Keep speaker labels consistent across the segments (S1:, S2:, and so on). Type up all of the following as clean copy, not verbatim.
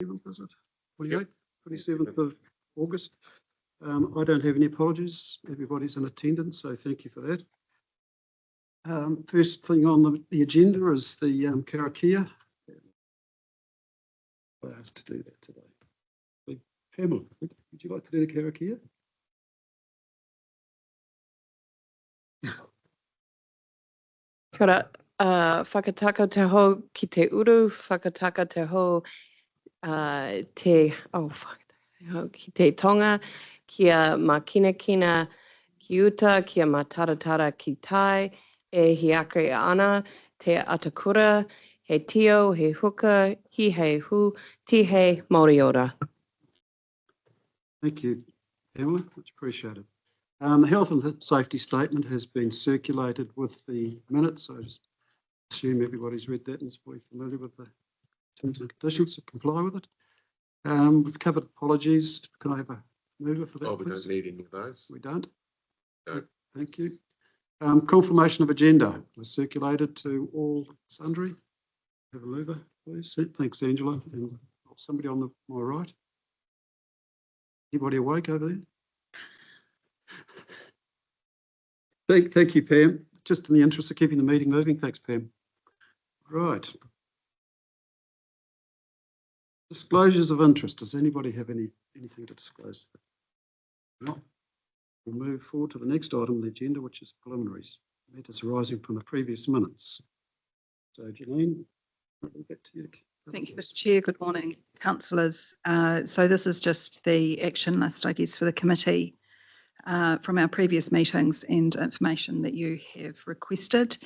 S1: 27th, is it? 28th, 27th of August. I don't have any apologies. Everybody's in attendance, so thank you for that. First thing on the agenda is the karakia. I asked to do that today. Pamela, would you like to do the karakia?
S2: Kia ora, whakataka te ho ki te uru, whakataka te ho ki te tonga, kia makinakina ki uta, kia mataratara ki tai, e hiaka ana, te atakura, he tio, he huka, hi he hu, ti he Māori ora.
S1: Thank you, Pamela, much appreciated. The health and safety statement has been circulated with the minutes. I just assume everybody's read that and is fully familiar with the terms and conditions to comply with it. We've covered apologies. Can I have a mover for that?
S3: Oh, we don't need any of those.
S1: We don't?
S3: No.
S1: Thank you. Confirmation of agenda was circulated to all sundry. Have a mover, please. Thanks, Angela. And somebody on my right. Anybody awake over there? Thank you, Pam. Just in the interest of keeping the meeting moving. Thanks, Pam. Right. Disclosures of interest. Does anybody have anything to disclose? No. We'll move forward to the next item on the agenda, which is preliminaries. Matters arising from the previous minutes. So, Janine, back to you.
S4: Thank you, Mr. Chair. Good morning, councillors. So this is just the action list, I guess, for the committee from our previous meetings and information that you have requested.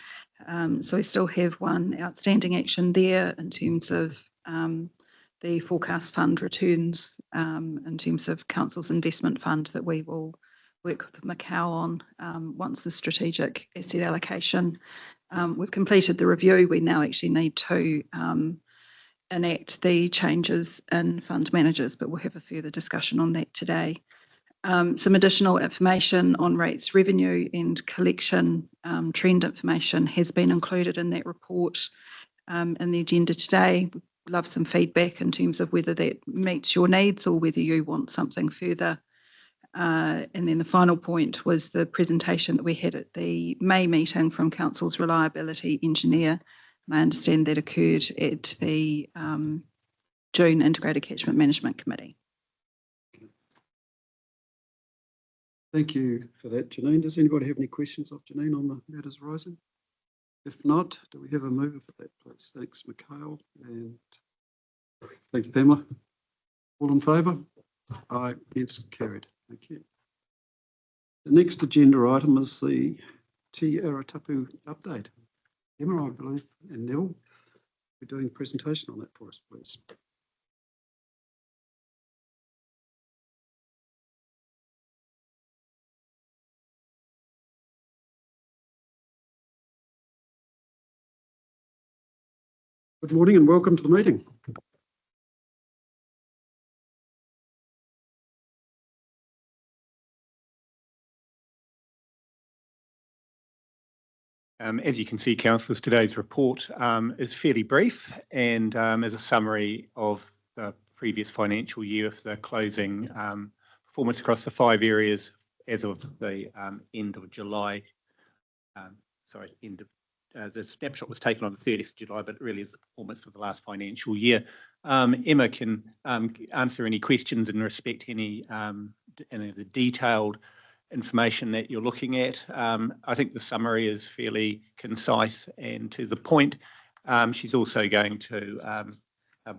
S4: So we still have one outstanding action there in terms of the forecast fund returns, in terms of council's investment fund that we will work with Macau on once the strategic asset allocation. We've completed the review. We now actually need to enact the changes in fund managers, but we'll have a further discussion on that today. Some additional information on rates, revenue and collection trend information has been included in that report in the agenda today. We'd love some feedback in terms of whether that meets your needs or whether you want something further. And then the final point was the presentation that we had at the May meeting from Council's reliability engineer. And I understand that occurred at the June Integrated Catchment Management Committee.
S1: Thank you for that, Janine. Does anybody have any questions of Janine on the matters arising? If not, do we have a mover for that, please? Thanks, Mikhail. And thanks, Pamela. All in favour? Aye, it's carried. Thank you. The next agenda item is the Te Aratapu update. Emma, I believe, and Neville, we're doing a presentation on that for us, please. Good morning and welcome to the meeting.
S5: As you can see, councillors, today's report is fairly brief and is a summary of the previous financial year for the closing performance across the 5 areas as of the end of July. The snapshot was taken on the 30th of July, but it really is the performance of the last financial year. Emma can answer any questions in respect to any of the detailed information that you're looking at. I think the summary is fairly concise and to the point. She's also going to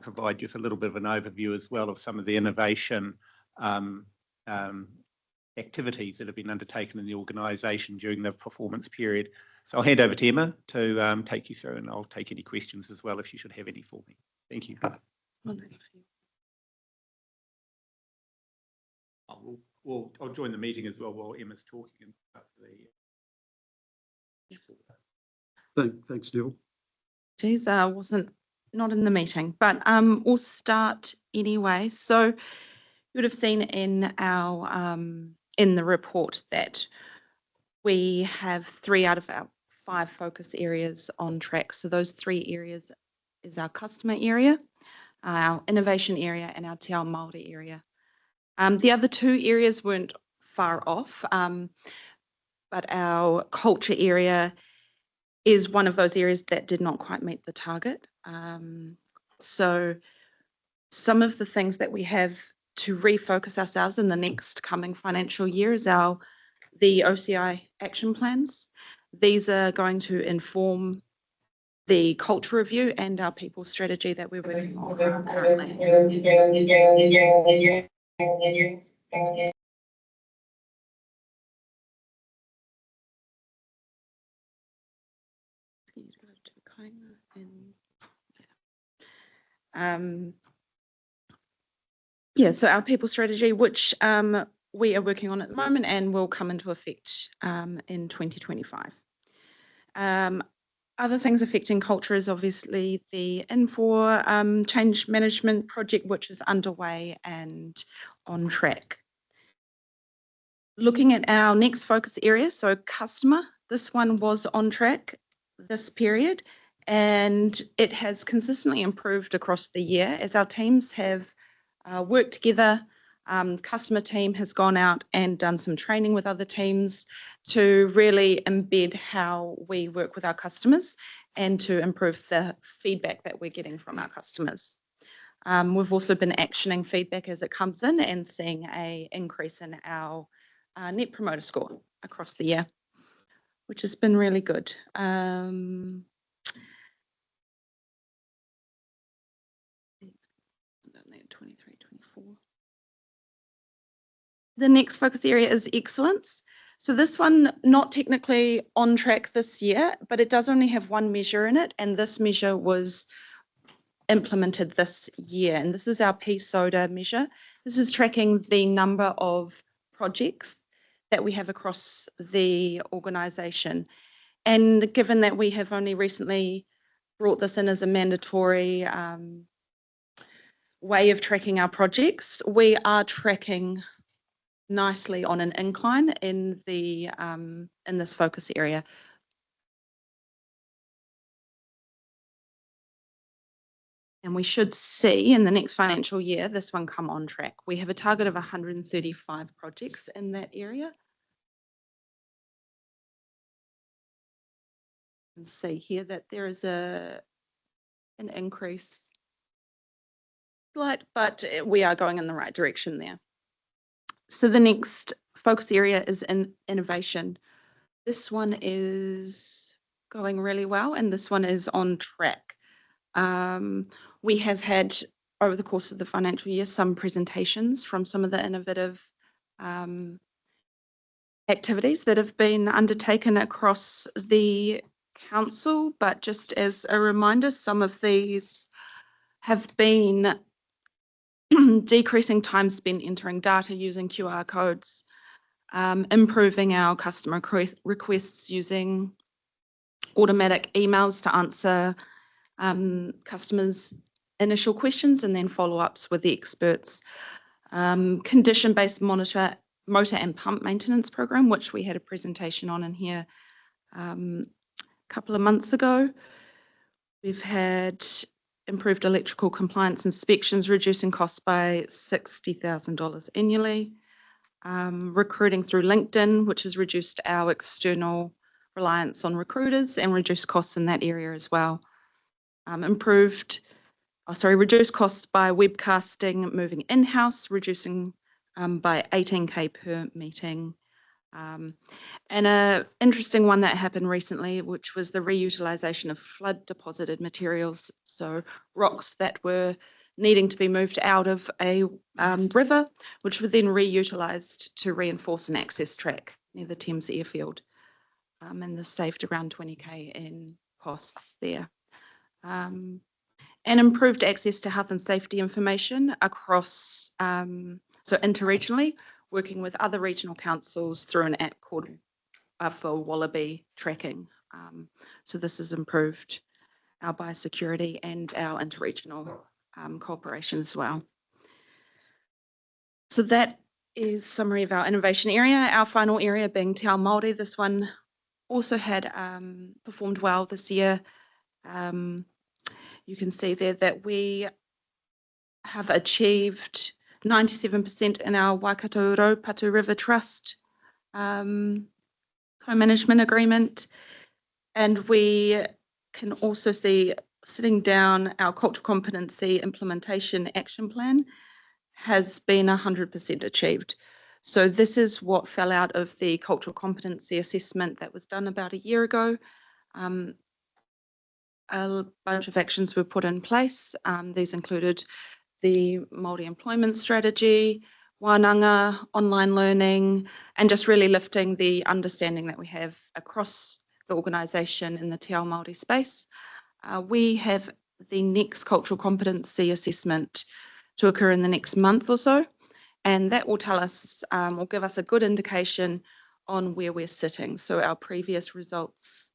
S5: provide you with a little bit of an overview as well of some of the innovation activities that have been undertaken in the organisation during the performance period. So I'll hand over to Emma to take you through, and I'll take any questions as well if you should have any for me. Thank you. I'll join the meeting as well while Emma's talking.
S1: Thanks, Neville.
S2: Geez, I wasn't not in the meeting, but we'll start anyway. So you would have seen in our in the report that we have 3 out of our 5 focus areas on track. So those 3 areas is our customer area,
S6: our innovation area and our Te Ao Māori area. The other two areas weren't far off, but our culture area is one of those areas that did not quite meet the target. So some of the things that we have to refocus ourselves in the next coming financial year is the OCI action plans. These are going to inform the culture review and our people strategy that we're working on currently. Yeah, so our people strategy, which we are working on at the moment and will come into effect in 2025. Other things affecting culture is obviously the Infor change management project, which is underway and on track. Looking at our next focus area, so customer, this one was on track this period, and it has consistently improved across the year as our teams have worked together. Customer team has gone out and done some training with other teams to really embed how we work with our customers and to improve the feedback that we're getting from our customers. We've also been actioning feedback as it comes in and seeing an increase in our Net Promoter Score across the year, which has been really good. The next focus area is excellence. So this one, not technically on track this year, but it does only have one measure in it, and this measure was implemented this year, and this is our PSODA measure. This is tracking the number of projects that we have across the organisation. And given that we have only recently brought this in as a mandatory way of tracking our projects, we are tracking nicely on an incline in this focus area. And we should see in the next financial year this one come on track. We have a target of 135 projects in that area. And see here that there is an increase, slight, but we are going in the right direction there. So the next focus area is in innovation. This one is going really well, and this one is on track. We have had, over the course of the financial year, some presentations from some of the innovative activities that have been undertaken across the council, but just as a reminder, some of these have been decreasing time spent entering data using QR codes, improving our customer requests using automatic emails to answer customers' initial questions and then follow-ups with the experts. Condition-based motor and pump maintenance program, which we had a presentation on in here a couple of months ago. We've had improved electrical compliance inspections, reducing costs by $60,000 annually. Recruiting through LinkedIn, which has reduced our external reliance on recruiters and reduced costs in that area as well. Reduced costs by webcasting, moving in-house, reducing by $18K per meeting. And an interesting one that happened recently, which was the reutilisation of flood deposited materials. So rocks that were needing to be moved out of a river, which were then reutilised to reinforce an access track near the Thames airfield. And this saved around $20K in costs there. And improved access to health and safety information across, so interregionally, working with other regional councils through an app called for Wallaby tracking. So this has improved our biosecurity and our interregional cooperation as well. So that is summary of our innovation area. Our final area being Te Ao Māori. This one also had performed well this year. You can see there that we have achieved 97% in our Waikato Raupatu River Trust co-management agreement. And we can also see, sitting down, our cultural competency implementation action plan has been 100% achieved. So this is what fell out of the cultural competency assessment that was done about a year ago. A bunch of actions were put in place. These included the Māori employment strategy, wānanga, online learning, and just really lifting the understanding that we have across the organisation in the Te Ao Māori space. We have the next cultural competency assessment to occur in the next month or so, and that will tell us, will give us a good indication on where we're sitting. So our previous results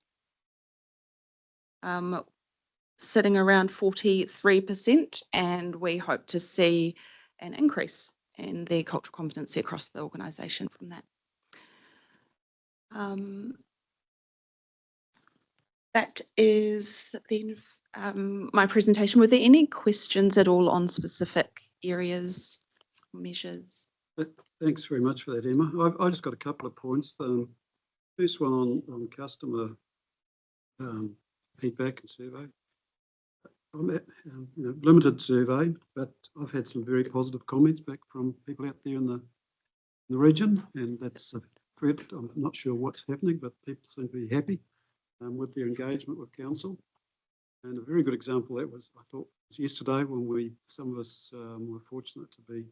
S6: sitting around 43%, and we hope to see an increase in the cultural competency across the organisation from that. That is the my presentation. Were there any questions at all on specific areas, measures?
S1: Thanks very much for that, Emma. I just got a couple of points. First one on customer feedback and survey. I'm at limited survey, but I've had some very positive comments back from people out there in the region, and that's great. I'm not sure what's happening, but people seem to be happy with their engagement with council. And a very good example that was, I thought, was yesterday when some of us were fortunate to be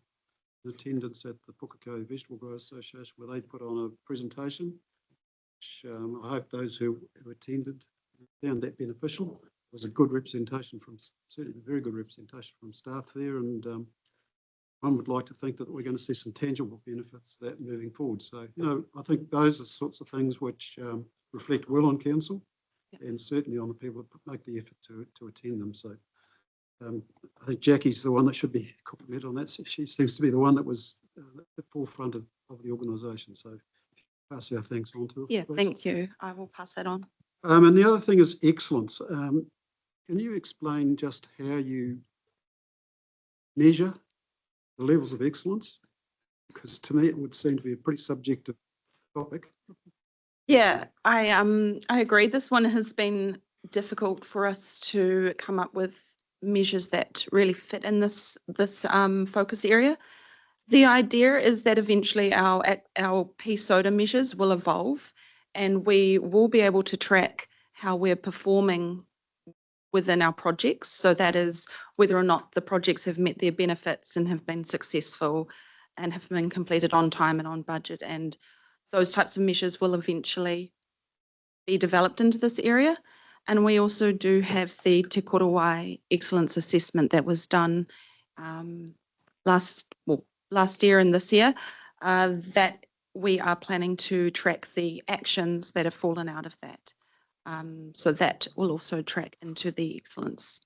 S1: in attendance at the Pukekohe Vegetable Growers Association, where they put on a presentation, which I hope those who attended found that beneficial. It was a good representation from, certainly a very good representation from staff there, and one would like to think that we're going to see some tangible benefits of that moving forward. So, I think those are the sorts of things which reflect well on council, and certainly on the people that make the effort to attend them. So I think Jackie's the one that should be complimented on that. She seems to be the one that was at the forefront of the organisation. So pass our thanks on to her.
S6: Yeah,
S1: please.
S6: thank you. I will pass that on.
S1: And the other thing is excellence. Can you explain just how you measure the levels of excellence? Because to me, it would seem to be a pretty subjective topic.
S6: Yeah, I agree. This one has been difficult for us to come up with measures that really fit in this focus area. The idea is that eventually our pea soda measures will evolve, and we will be able to track how we're performing within our projects. So that is whether or not the projects have met their benefits and have been successful and have been completed on time and on budget. And those types of measures will eventually be developed into this area. And we also do have the Te Korowai Excellence Assessment that was done last year and this year, that we are planning to track the actions that have fallen out of that. So that will also track into the excellence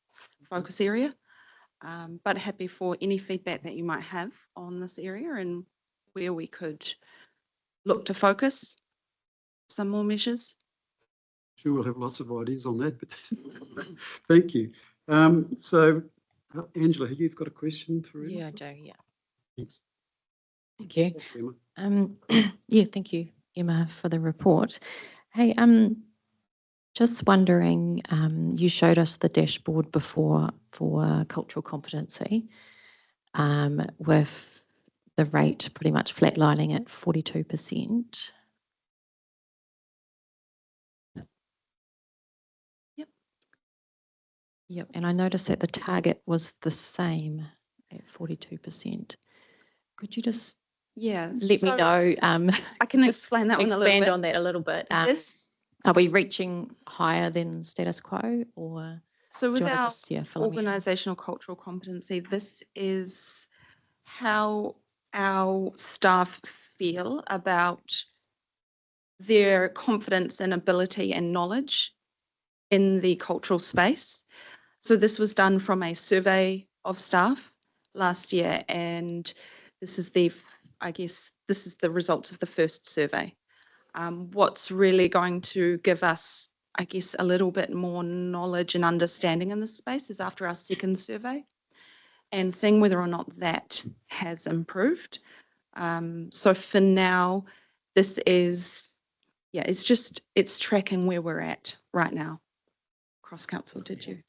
S6: focus area. But happy for any feedback that you might have on this area and where we could look to focus some more measures.
S1: Sure, we'll have lots of ideas on that, but thank you. So, Angela, you've got a question for Emma?
S7: Yeah, Joe, yeah.
S1: Thanks.
S7: Thank you.
S1: Emma.
S7: Yeah, thank you, Emma, for the report. Hey, just wondering, you showed us the dashboard before for cultural competency, with the rate pretty much flatlining at 42%. Yep, and I noticed that the target was the same at 42%. Could you just let me know?
S6: I can explain that one a little bit.
S7: Expand on that a little bit. Are we reaching higher than status quo, or
S6: So with our
S7: fill me in?
S6: organisational cultural competency, this is how our staff feel about their confidence and ability and knowledge in the cultural space. So this was done from a survey of staff last year, and this is the results of the first survey. What's really going to give us, I guess, a little bit more knowledge and understanding in this space is after our second survey. and seeing whether or not that has improved. So for now, this is, yeah, it's tracking where we're at right now. Cross council, did you?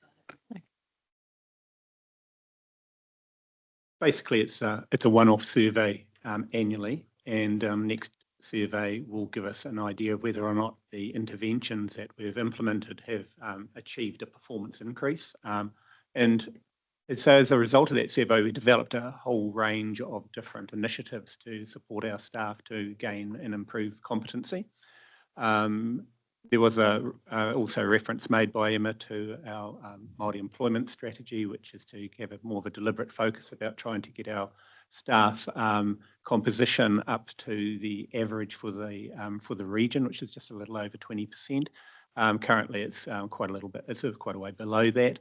S5: Basically, it's a one-off survey annually, and next survey will give us an idea of whether or not the interventions that we've implemented have achieved a performance increase. And so as a result of that survey, we developed a whole range of different initiatives to support our staff to gain and improve competency. There was also a reference made by Emma to our Māori employment strategy, which is to have more of a deliberate focus about trying to get our staff composition up to the average for the region, which is just a little over 20%. Currently, it's quite a way below that.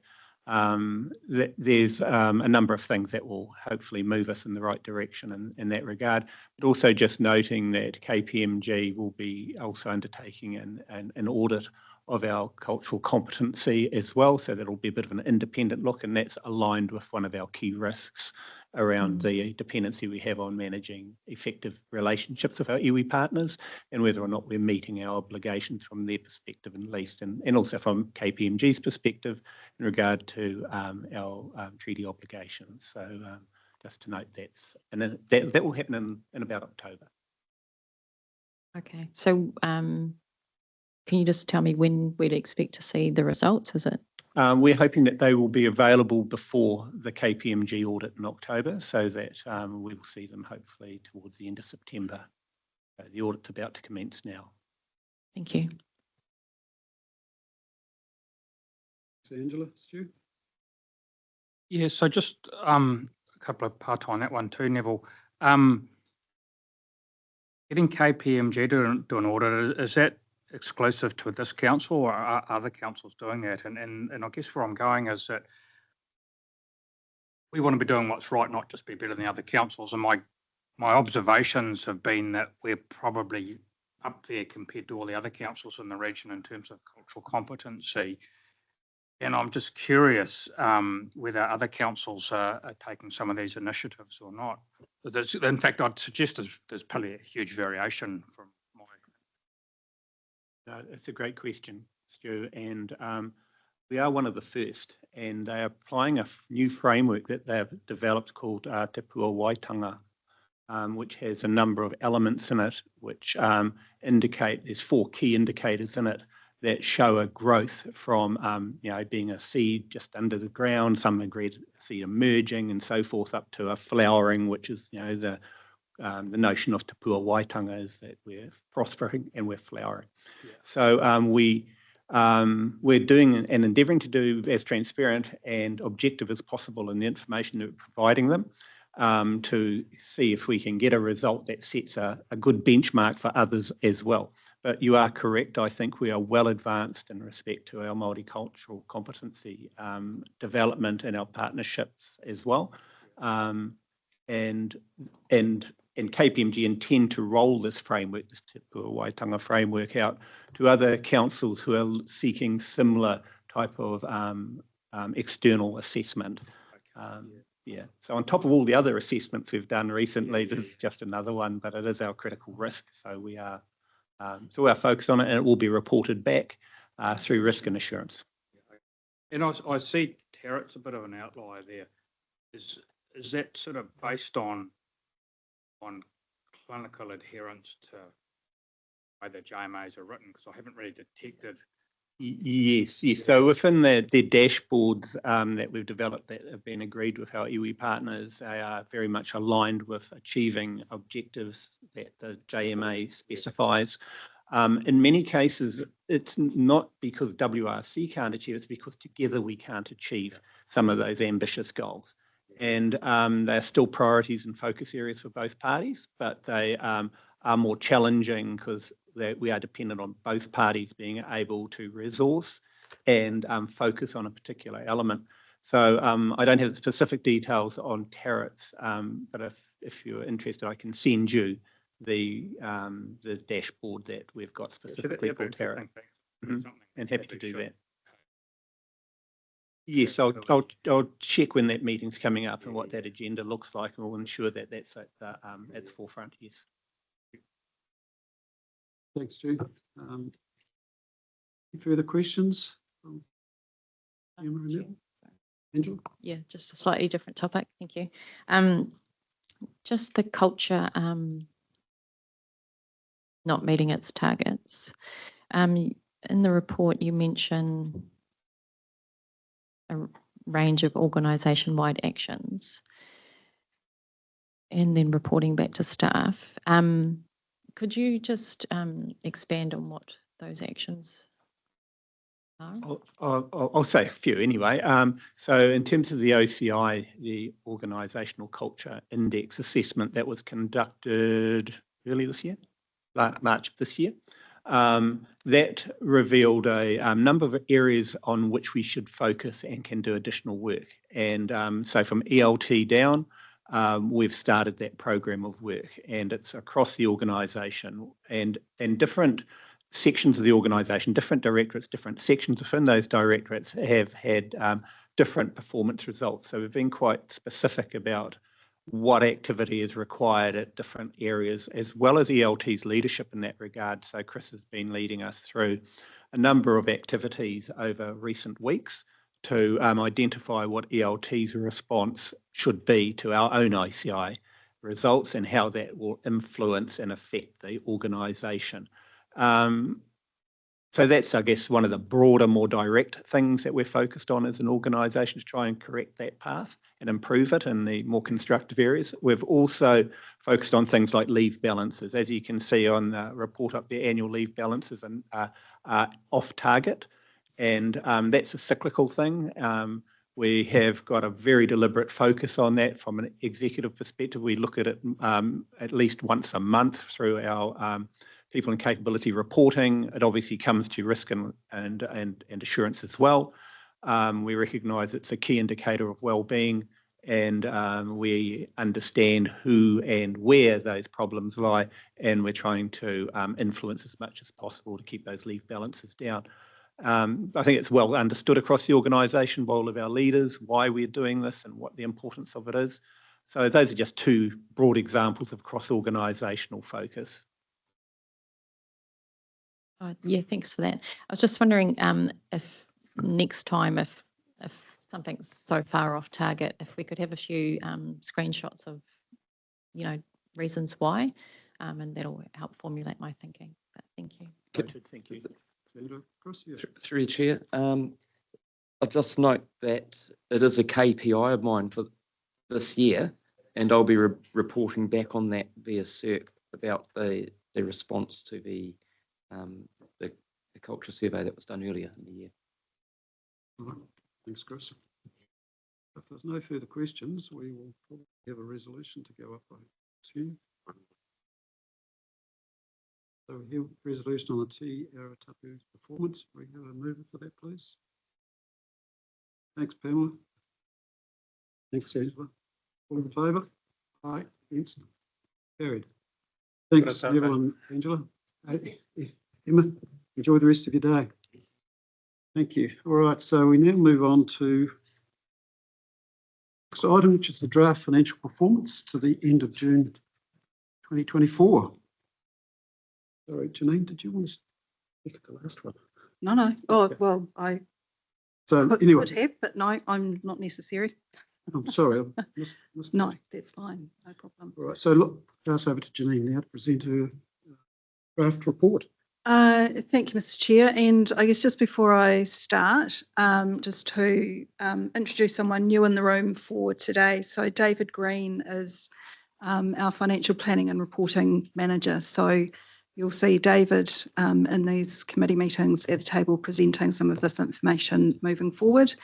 S5: There's a number of things that will hopefully move us in the right direction in that regard, but also just noting that KPMG will be also undertaking an audit of our cultural competency as well, so that'll be a bit of an independent look, and that's aligned with one of our key risks around the dependency we have on managing effective relationships with our iwi partners, and whether or not we're meeting our obligations from their perspective at least, and also from KPMG's perspective in regard to our treaty obligations. So just to note that will happen in about October.
S7: Okay, so can you just tell me when we'd expect to see the results? Is it?
S5: We're hoping that they will be available before the KPMG audit in October, so that we will see them hopefully towards the end of September. The audit's about to commence now.
S7: Thank you.
S1: So Angela, Stu?
S8: Yeah, so just a couple of parts on that one too, Neville. Getting KPMG to do an audit, is that exclusive to this council, or are other councils doing that? And I guess where I'm going is that we want to be doing what's right, not just be better than the other councils. And my observations have been that we're probably up there compared to all the other councils in the region in terms of cultural competency. And I'm just curious whether other councils are taking some of these initiatives or not. In fact, I'd suggest there's probably a huge variation from my.
S5: It's a great question, Stu, and we are one of the first, and they are applying a new framework that they've developed called Te Pua Waitanga, which has a number of elements in it, which indicate, there's 4 key indicators in it that show a growth from being a seed just under the ground, some seed emerging and so forth, up to a flowering, which is the notion of Te Pua Waitanga is that we're prospering and we're flowering. Yeah. So we're doing and endeavouring to do as transparent and objective as possible in the information that we're providing them, to see if we can get a result that sets a good benchmark for others as well. But you are correct. I think we are well advanced in respect to our multicultural competency development and our partnerships as well. And KPMG intend to roll this framework, this Te Pua Waitanga framework, out to other councils who are seeking similar type of external assessment. Yeah. So on top of all the other assessments we've done recently, this is just another one, but it is our critical risk. So we are focused on it, and it will be reported back through risk and assurance.
S8: And I see Tarot's a bit of an outlier there. Is that sort of based on clinical adherence to either JMAs are written? Because I haven't really detected.
S5: Yes. So within their dashboards that we've developed that have been agreed with our iwi partners, they are very much aligned with achieving objectives that the JMA specifies. In many cases, it's not because WRC can't achieve, it's because together we can't achieve some of those ambitious goals. And they're still priorities and focus areas for both parties, but they are more challenging because we are dependent on both parties being able to resource and focus on a particular element. So I don't have the specific details on Tarot's, but if you're interested, I can send you the dashboard that we've got specifically for Tarot. And happy to do that. Yes, I'll check when that meeting's coming up and what that agenda looks like, and we'll ensure that that's at the forefront, yes.
S1: Thanks, Stu. Any further questions? Emma and Neil? Angela?
S7: Yeah, just a slightly different topic. Thank you. Just the culture not meeting its targets. In the report, you mention a range of organisation-wide actions and then reporting back to staff. Could you just expand on what those actions are?
S5: I'll say a few anyway. So in terms of the OCI, the Organisational Culture Index assessment that was conducted early this year, March of this year, that revealed a number of areas on which we should focus and can do additional work. And so from ELT down, we've started that program of work, and it's across the organisation and different sections of the organisation, different directorates, different sections within those directorates have had different performance results. So we've been quite specific about what activity is required at different areas, as well as ELT's leadership in that regard. So Chris has been leading us through a number of activities over recent weeks to identify what ELT's response should be to our own OCI results and how that will influence and affect the organisation. So that's, I guess, one of the broader, more direct things that we're focused on as an organisation, to try and correct that path and improve it in the more constructive areas. We've also focused on things like leave balances. As you can see on the report up there, annual leave balances are off target, and that's a cyclical thing. We have got a very deliberate focus on that from an executive perspective. We look at it at least once a month through our people and capability reporting. It obviously comes to risk and assurance as well. We recognise it's a key indicator of well-being, and we understand who and where those problems lie, and we're trying to influence as much as possible to keep those leave balances down. I think it's well understood across the organisation by all of our leaders why we're doing this and what the importance of it is. So those are just two broad examples of cross-organisational focus.
S7: Yeah, thanks for that. I was just wondering if next time, if something's so far off target, if we could have a few screenshots of, reasons why, and that'll help formulate my thinking. But thank you.
S5: Thank you.
S9: Through the chair, I'll just note that it is a KPI of mine for this year, and I'll be reporting back on that via CERC about the response to the culture survey that was done earlier in the year.
S1: All right. Thanks, Chris. If there's no further questions, we will probably have a resolution to go up, I assume. So we have a resolution on the Te Aratapu performance. We have a mover for that, please. Thanks, Pamela. Thanks, Angela. All in favour? Aye. Against? Carried. Thanks, Neville and Angela. Emma, enjoy the rest of your day. Thank you. All right, so we now move on to the next item, which is the draft financial performance to the end of June 2024. Sorry, Janine, did you want to speak at the last one?
S4: No. Oh, well, I could have, but no, I'm not necessary.
S1: I'm sorry.
S4: No, that's fine. No problem.
S1: All right, so look, pass over to Janine now to present her draft report.
S4: Thank you, Mr. Chair. And I guess just before I start, just to introduce someone new in the room for today. So David Green is our financial planning and reporting manager. So you'll see David in these committee meetings at the table presenting some of this information moving forward.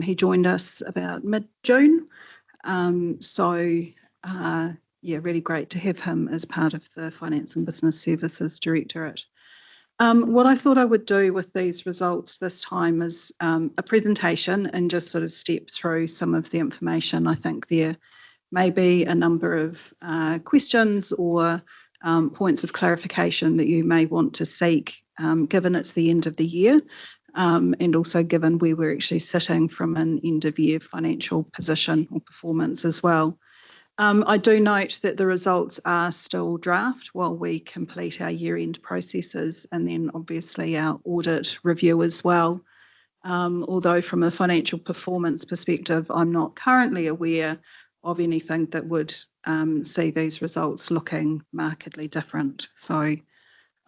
S4: He joined us about mid-June. Yeah, really great to have him as part of the Finance and Business Services Directorate. What I thought I would do with these results this time is a presentation and just sort of step through some of the information. I think there may be a number of questions or points of clarification that you may want to seek, given it's the end of the year. and also given where we're actually sitting from an end of year financial position or performance as well. I do note that the results are still draft while we complete our year-end processes and then obviously our audit review as well. Although from a financial performance perspective, I'm not currently aware of anything that would see these results looking markedly different. So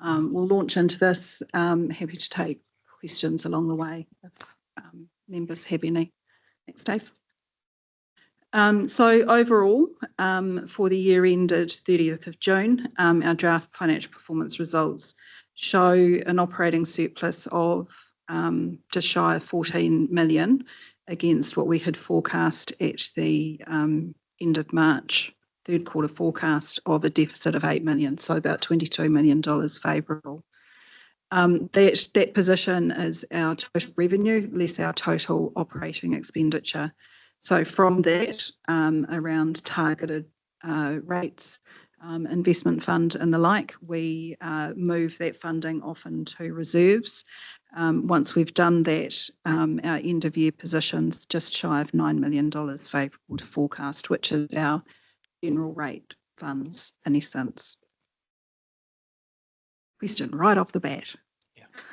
S4: we'll launch into this. Happy to take questions along the way if members have any. Thanks, Dave. So overall, for the year ended 30th of June, our draft financial performance results show an operating surplus of just shy of 14 million against what we had forecast at the end of March, third quarter forecast of a deficit of 8 million, so about $22 million favourable. That position is our total revenue less our total operating expenditure. So from that, around targeted rates, investment fund and the like, we move that funding off into reserves. Once we've done that, our end of year position's just shy of $9 million favourable to forecast, which is our general rate funds in essence. Question right off the bat.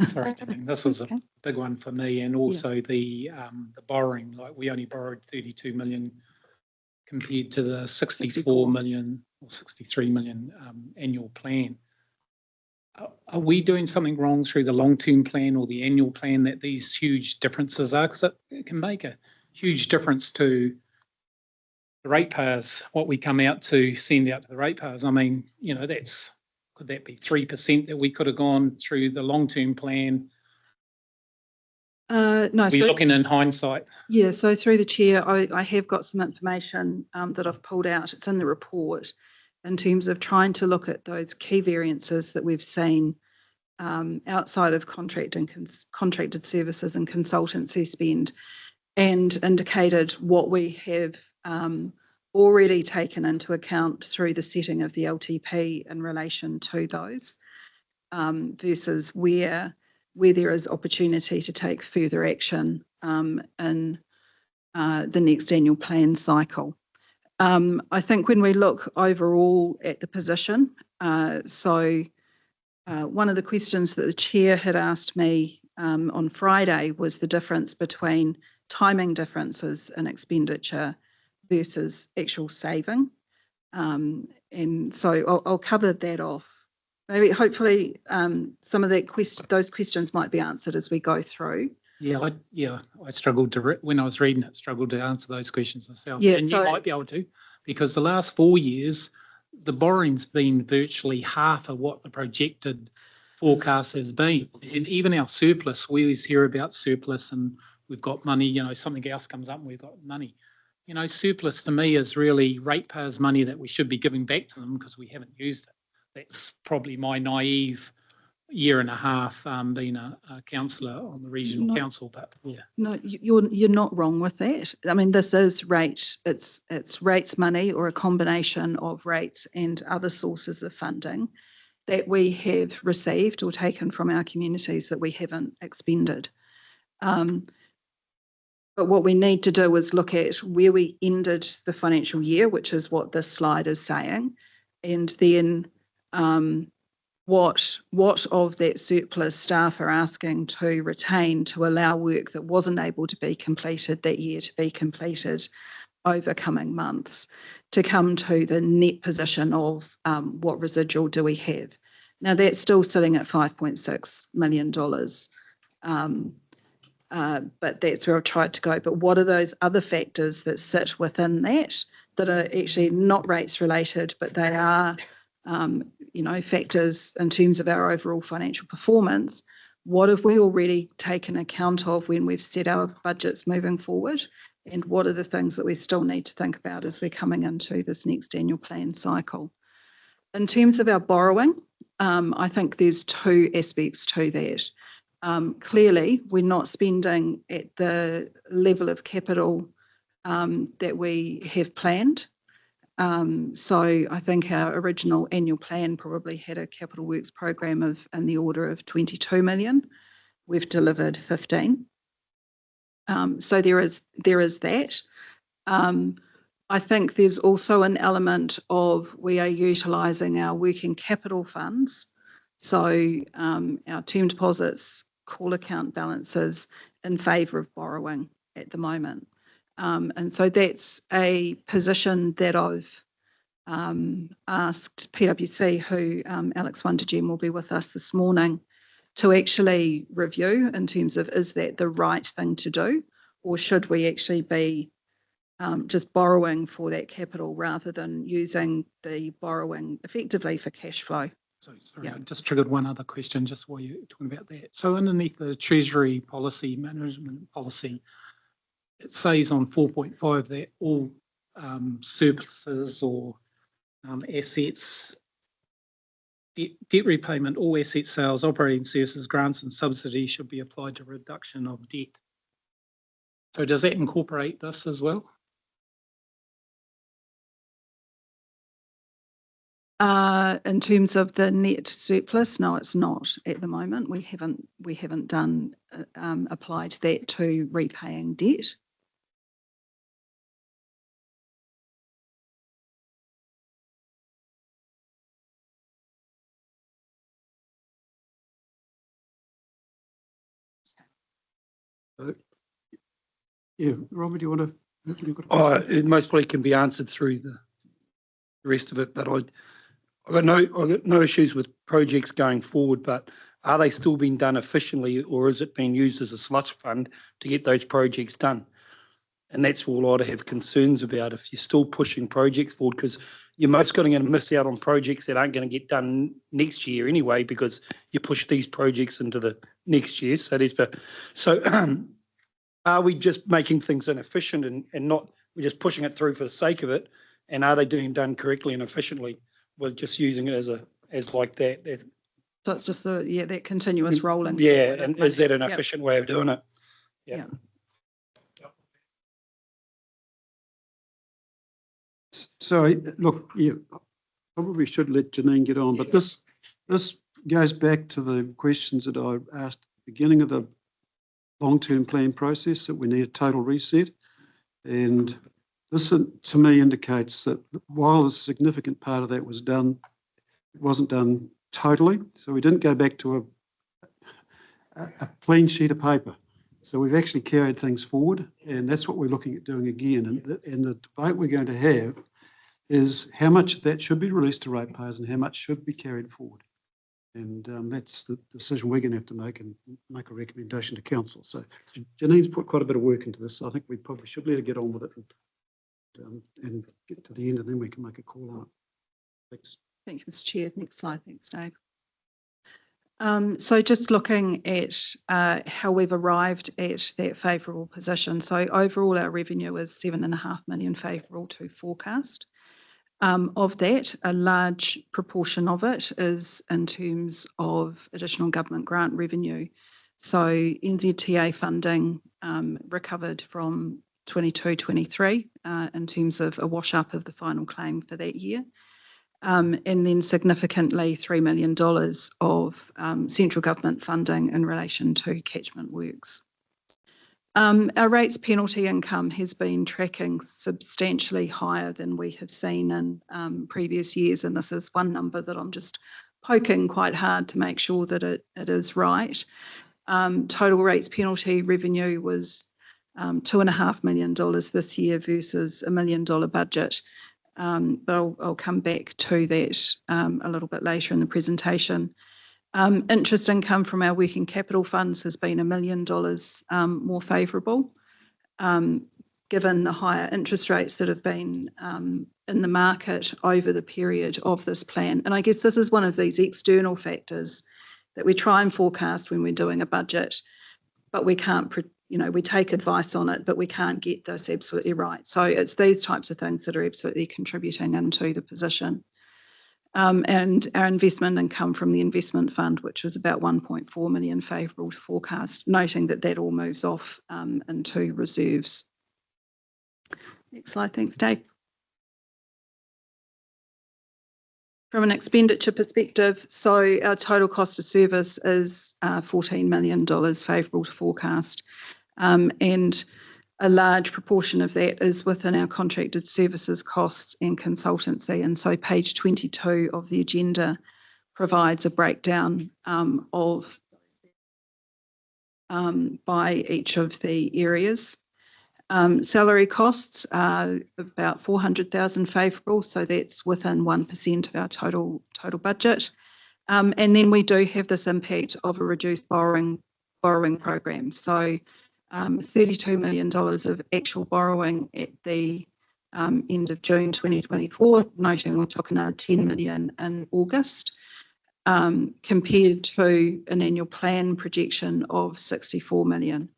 S10: Sorry, Janine, this was a big one for me, and also the borrowing. Like we only borrowed 32 million compared to the 64 million or 63 million annual plan. Are we doing something wrong through the long-term plan or the annual plan that these huge differences are? Because it can make a huge difference to the ratepayers, what we come out to send out to the ratepayers. I mean, you know, could that be 3% that we could have gone through the long-term plan?
S4: No.
S10: We're looking in hindsight.
S4: Yeah, so through the chair, I have got some information that I've pulled out. It's in the report in terms of trying to look at those key variances that we've seen outside of contracted services and consultancy spend, and indicated what we have already taken into account through the setting of the LTP in relation to those versus where there is opportunity to take further action in the next annual plan cycle. I think when we look overall at the position, one of the questions that the chair had asked me on Friday was the difference between timing differences in expenditure versus actual saving. And so I'll cover that off. Maybe hopefully some of those questions might be answered as we go through.
S10: I struggled to, when I was reading it, struggled to answer those questions myself.
S4: Yeah,
S10: and you might be able to, because the last 4 years, the borrowing's been virtually half of what the projected forecast has been. And even our surplus, we always hear about surplus and we've got money, you know, something else comes up and we've got money. You know, surplus to me is really ratepayers' money that we should be giving back to them because we haven't used it. That's probably my naive year and a half being a councillor on the regional council, but yeah.
S4: No, you're not wrong with that. I mean, this is rates. It's rates money or a combination of rates and other sources of funding that we have received or taken from our communities that we haven't expended. But what we need to do is look at where we ended the financial year, which is what this slide is saying, and then what of that surplus staff are asking to retain to allow work that wasn't able to be completed that year to be completed over coming months to come to the net position of what residual do we have. Now that's still sitting at $5.6 million. But that's where I've tried to go. But what are those other factors that sit within that are actually not rates related, but they are, factors in terms of our overall financial performance? What have we already taken account of when we've set our budgets moving forward? And what are the things that we still need to think about as we're coming into this next annual plan cycle? In terms of our borrowing, I think there's two aspects to that. Clearly, we're not spending at the level of capital that we have planned. So I think our original annual plan probably had a capital works program in the order of 22 million. we've delivered 15. So there is that. I think there's also an element of we are utilising our working capital funds. So our term deposits, call account balances in favour of borrowing at the moment. And so that's a position that I've asked PwC, who Alex Wundergem will be with us this morning, to actually review in terms of, is that the right thing to do, or should we actually be just borrowing for that capital rather than using the borrowing effectively for cash flow?
S10: So, sorry,
S4: Yeah.
S10: I just triggered one other question just while you're talking about that. So underneath the Treasury policy, management policy, it says on 4.5 that all surpluses or assets, debt repayment, all asset sales, operating services, grants and subsidies should be applied to reduction of debt. So does that incorporate this as well?
S4: In terms of the net surplus, no, it's not at the moment. We haven't done applied that to repaying debt.
S1: Yeah, Robert, do you want to? You've got a question?
S11: It most probably can be answered through the rest of it, but I've got no issues with projects going forward, but are they still being done efficiently, or is it being used as a slush fund to get those projects done? And that's all I'd have concerns about if you're still pushing projects forward, because you're most going to miss out on projects that aren't going to get done next year anyway, because you push these projects into the next year. Are we just making things inefficient and not, we're just pushing it through for the sake of it? And are they done correctly and efficiently with just using it as like that?
S4: So it's just that continuous rolling.
S11: Yeah,
S4: forward of
S11: and is that an
S4: money. Yep.
S11: efficient way of doing it?
S4: Yeah.
S1: Sorry, look, yeah, probably should let Janine get on, but this goes back to the questions that I asked at the beginning of the long-term plan process, that we need a total reset. And this, to me, indicates that while a significant part of that was done, it wasn't done totally. So we didn't go back to a clean sheet of paper. So we've actually carried things forward, and that's what we're looking at doing again. And the debate we're going to have is how much of that should be released to ratepayers and how much should be carried forward. And that's the decision we're going to have to make, and make a recommendation to council. So Janine's put quite a bit of work into this. So I think we probably should let her get on with it and get to the end, and then we can make a call on it. Thanks.
S4: Thank you, Mr. Chair. Next slide. Thanks, Dave. So just looking at how we've arrived at that favourable position. So overall, our revenue is $7.5 million favourable to forecast. Of that, a large proportion of it is in terms of additional government grant revenue. So NZTA funding recovered from 22-23 in terms of a wash up of the final claim for that year. And then significantly $3 million of central government funding in relation to catchment works. Our rates penalty income has been tracking substantially higher than we have seen in previous years, and this is one number that I'm just poking quite hard to make sure that it is right. Total rates penalty revenue was $2.5 million this year versus $1 million budget. But I'll come back to that a little bit later in the presentation. Interest income from our working capital funds has been $1 million more favourable, given the higher interest rates that have been in the market over the period of this plan. And I guess this is one of these external factors that we try and forecast when we're doing a budget, but we can't, we take advice on it, but we can't get this absolutely right. So it's these types of things that are absolutely contributing into the position. And our investment income from the investment fund, which was about 1.4 million favourable to forecast, noting that that all moves off into reserves. Next slide, thanks, Dave. From an expenditure perspective, so our total cost of service is $14 million favourable to forecast. And a large proportion of that is within our contracted services costs and consultancy. And so page 22 of the agenda provides a breakdown of by each of the areas. Salary costs are about 400,000 favourable, so that's within 1% of our total budget. And then we do have this impact of a reduced borrowing program. So $32 million of actual borrowing at the end of June 2024, noting we took another 10 million in August, compared to an annual plan projection of 64 million.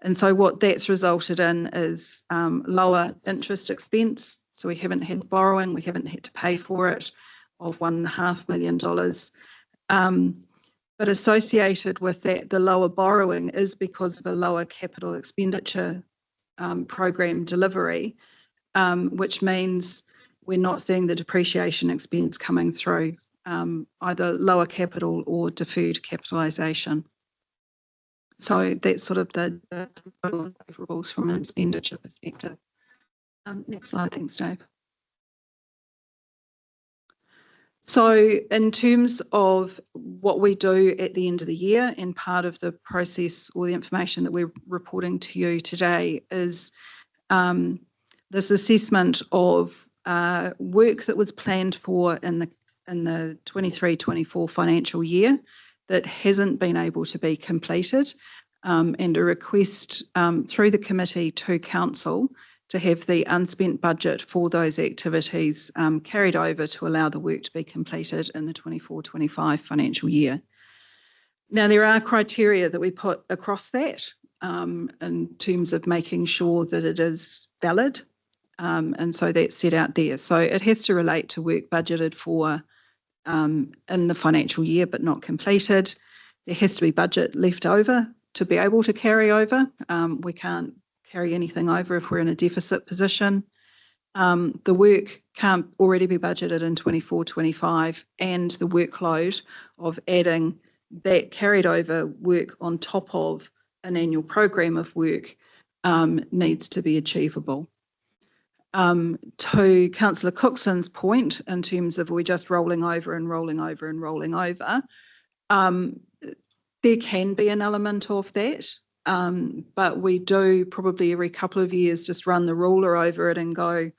S4: And so what that's resulted in is lower interest expense. So we haven't had borrowing, we haven't had to pay for it, of $1.5 million. But associated with that, the lower borrowing is because of a lower capital expenditure program delivery, which means we're not seeing the depreciation expense coming through, either lower capital or deferred capitalisation. So that's sort of the favourables from an expenditure perspective. Next slide, thanks, Dave. So in terms of what we do at the end of the year, and part of the process or the information that we're reporting to you today is this assessment of work that was planned for in the 23-24 financial year that hasn't been able to be completed, and a request through the committee to council to have the unspent budget for those activities carried over to allow the work to be completed in the 24-25 financial year. Now, there are criteria that we put across that in terms of making sure that it is valid, and so that's set out there. So it has to relate to work budgeted for in the financial year but not completed. There has to be budget left over to be able to carry over. We can't carry anything over if we're in a deficit position. The work can't already be budgeted in 24-25, and the workload of adding that carried over work on top of an annual program of work needs to be achievable. To Councillor Cookson's point, in terms of we're just rolling over and rolling over and rolling over, there can be an element of that, but we do probably every couple of years just run the ruler over it and go,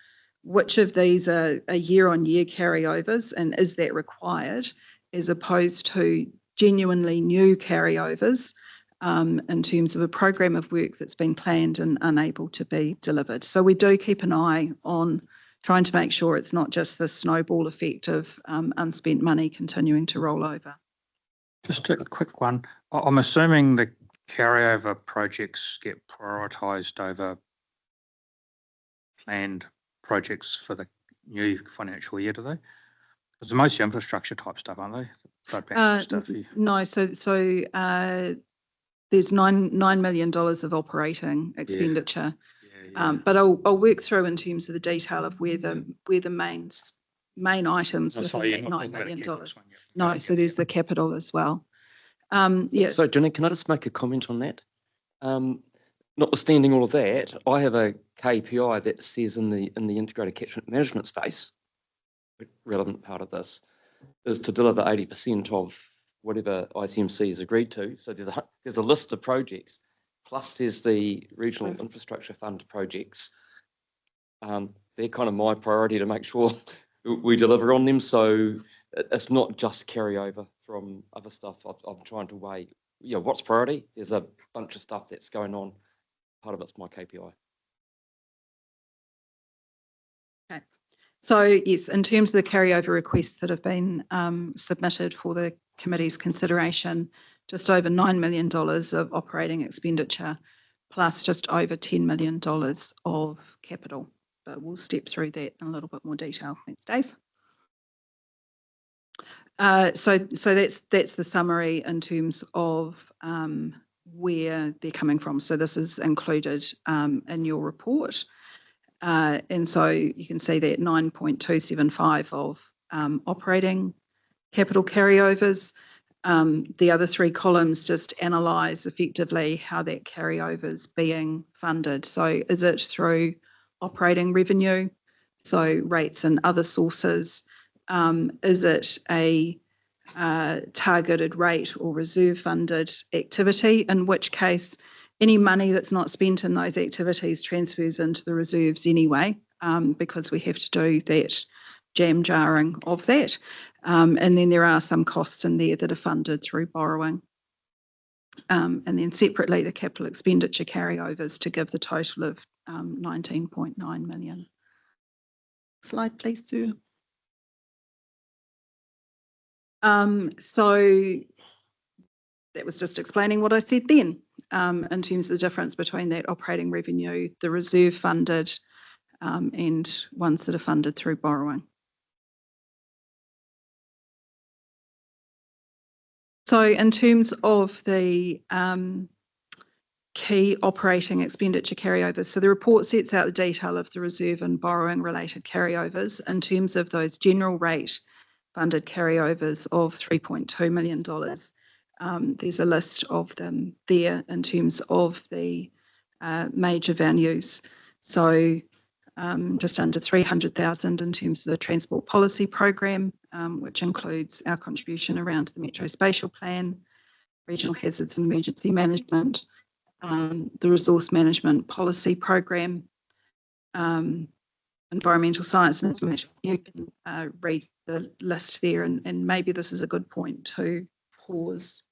S4: which of these are year-on-year carryovers and is that required, as opposed to genuinely new carryovers in terms of a program of work that's been planned and unable to be delivered. So we do keep an eye on trying to make sure it's not just the snowball effect of unspent money continuing to roll over.
S8: Just a quick one. I'm assuming the carryover projects get prioritised over planned projects for the new financial year, do they? Because they're mostly infrastructure type stuff, aren't they?
S4: No, so there's $9 million of operating expenditure, but I'll work through in terms of the detail of where the main items within that $9 million. No, so there's the capital as well.
S9: So, Jenny, can I just make a comment on that? Notwithstanding all of that, I have a KPI that says in the integrated catchment management space, a relevant part of this, is to deliver 80% of whatever ICMC has agreed to. So there's a list of projects, plus there's the Regional Infrastructure Fund projects. They're kind of my priority to make sure we deliver on them. So it's not just carryover from other stuff. I'm trying to weigh, what's priority? There's a bunch of stuff that's going on. Part of it's my KPI.
S4: Okay. So yes, in terms of the carryover requests that have been submitted for the committee's consideration, just over $9 million of operating expenditure, plus just over $10 million of capital. But we'll step through that in a little bit more detail. Thanks, Dave. So that's the summary in terms of where they're coming from. So this is included in your report. And so you can see that 9.275 of operating capital carryovers. The other three columns just analyse effectively how that carryover is being funded. So is it through operating revenue, so rates and other sources? Is it a targeted rate or reserve funded activity, in which case any money that's not spent in those activities transfers into the reserves anyway, because we have to do that jam jarring of that. And then there are some costs in there that are funded through borrowing. And then separately, the capital expenditure carryovers to give the total of 19.9 million. Slide, please, Sue. So that was just explaining what I said then, in terms of the difference between that operating revenue, the reserve funded, and ones that are funded through borrowing. So in terms of the key operating expenditure carryovers, so the report sets out the detail of the reserve and borrowing related carryovers. In terms of those general rate funded carryovers of $3.2 million, there's a list of them there in terms of the major venues. So just under 300,000 in terms of the transport policy program, which includes our contribution around the Metro Spatial Plan, regional hazards and emergency management, the resource management policy program, environmental science and information. You can read the list there, and maybe this is a good point to pause,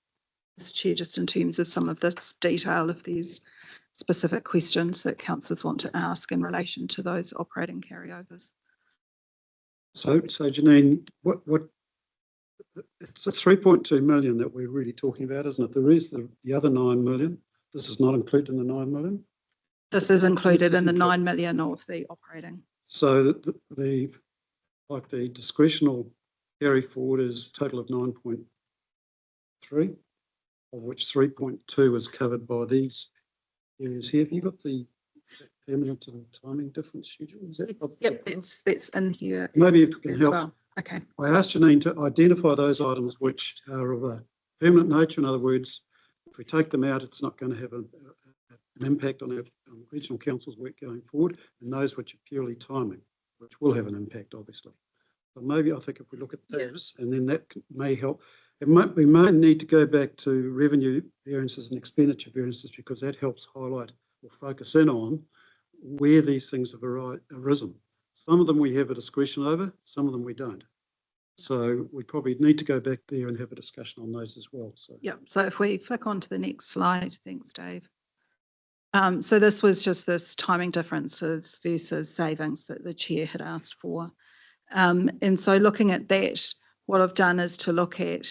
S4: Mr. Chair, just in terms of some of this detail, if there's specific questions that councillors want to ask in relation to those operating carryovers.
S1: So Janine, what it's a 3.2 million that we're really talking about, isn't it? There is the other 9 million. This is not included in the 9 million.
S4: This is included in the 9 million of the operating.
S1: So the discretional carry forward is a total of 9.3, of which 3.2 is covered by these areas here. Have you got the permanent and timing difference schedule? Is that?
S4: Yep, that's in here.
S1: Maybe if you can help.
S4: Well. Okay.
S1: I asked Janine to identify those items which are of a permanent nature. In other words, if we take them out, it's not going to have an impact on our regional council's work going forward, and those which are purely timing, which will have an impact, obviously. But maybe I think if we look at those, and then that may help. We may need to go back to revenue variances and expenditure variances, because that helps highlight or focus in on where these things have arisen. Some of them we have a discretion over, some of them we don't. So we probably need to go back there and have a discussion on those as well. So
S4: yeah, so if we flick on to the next slide, thanks, Dave. So this was just this timing differences versus savings that the chair had asked for. And so looking at that, what I've done is to look at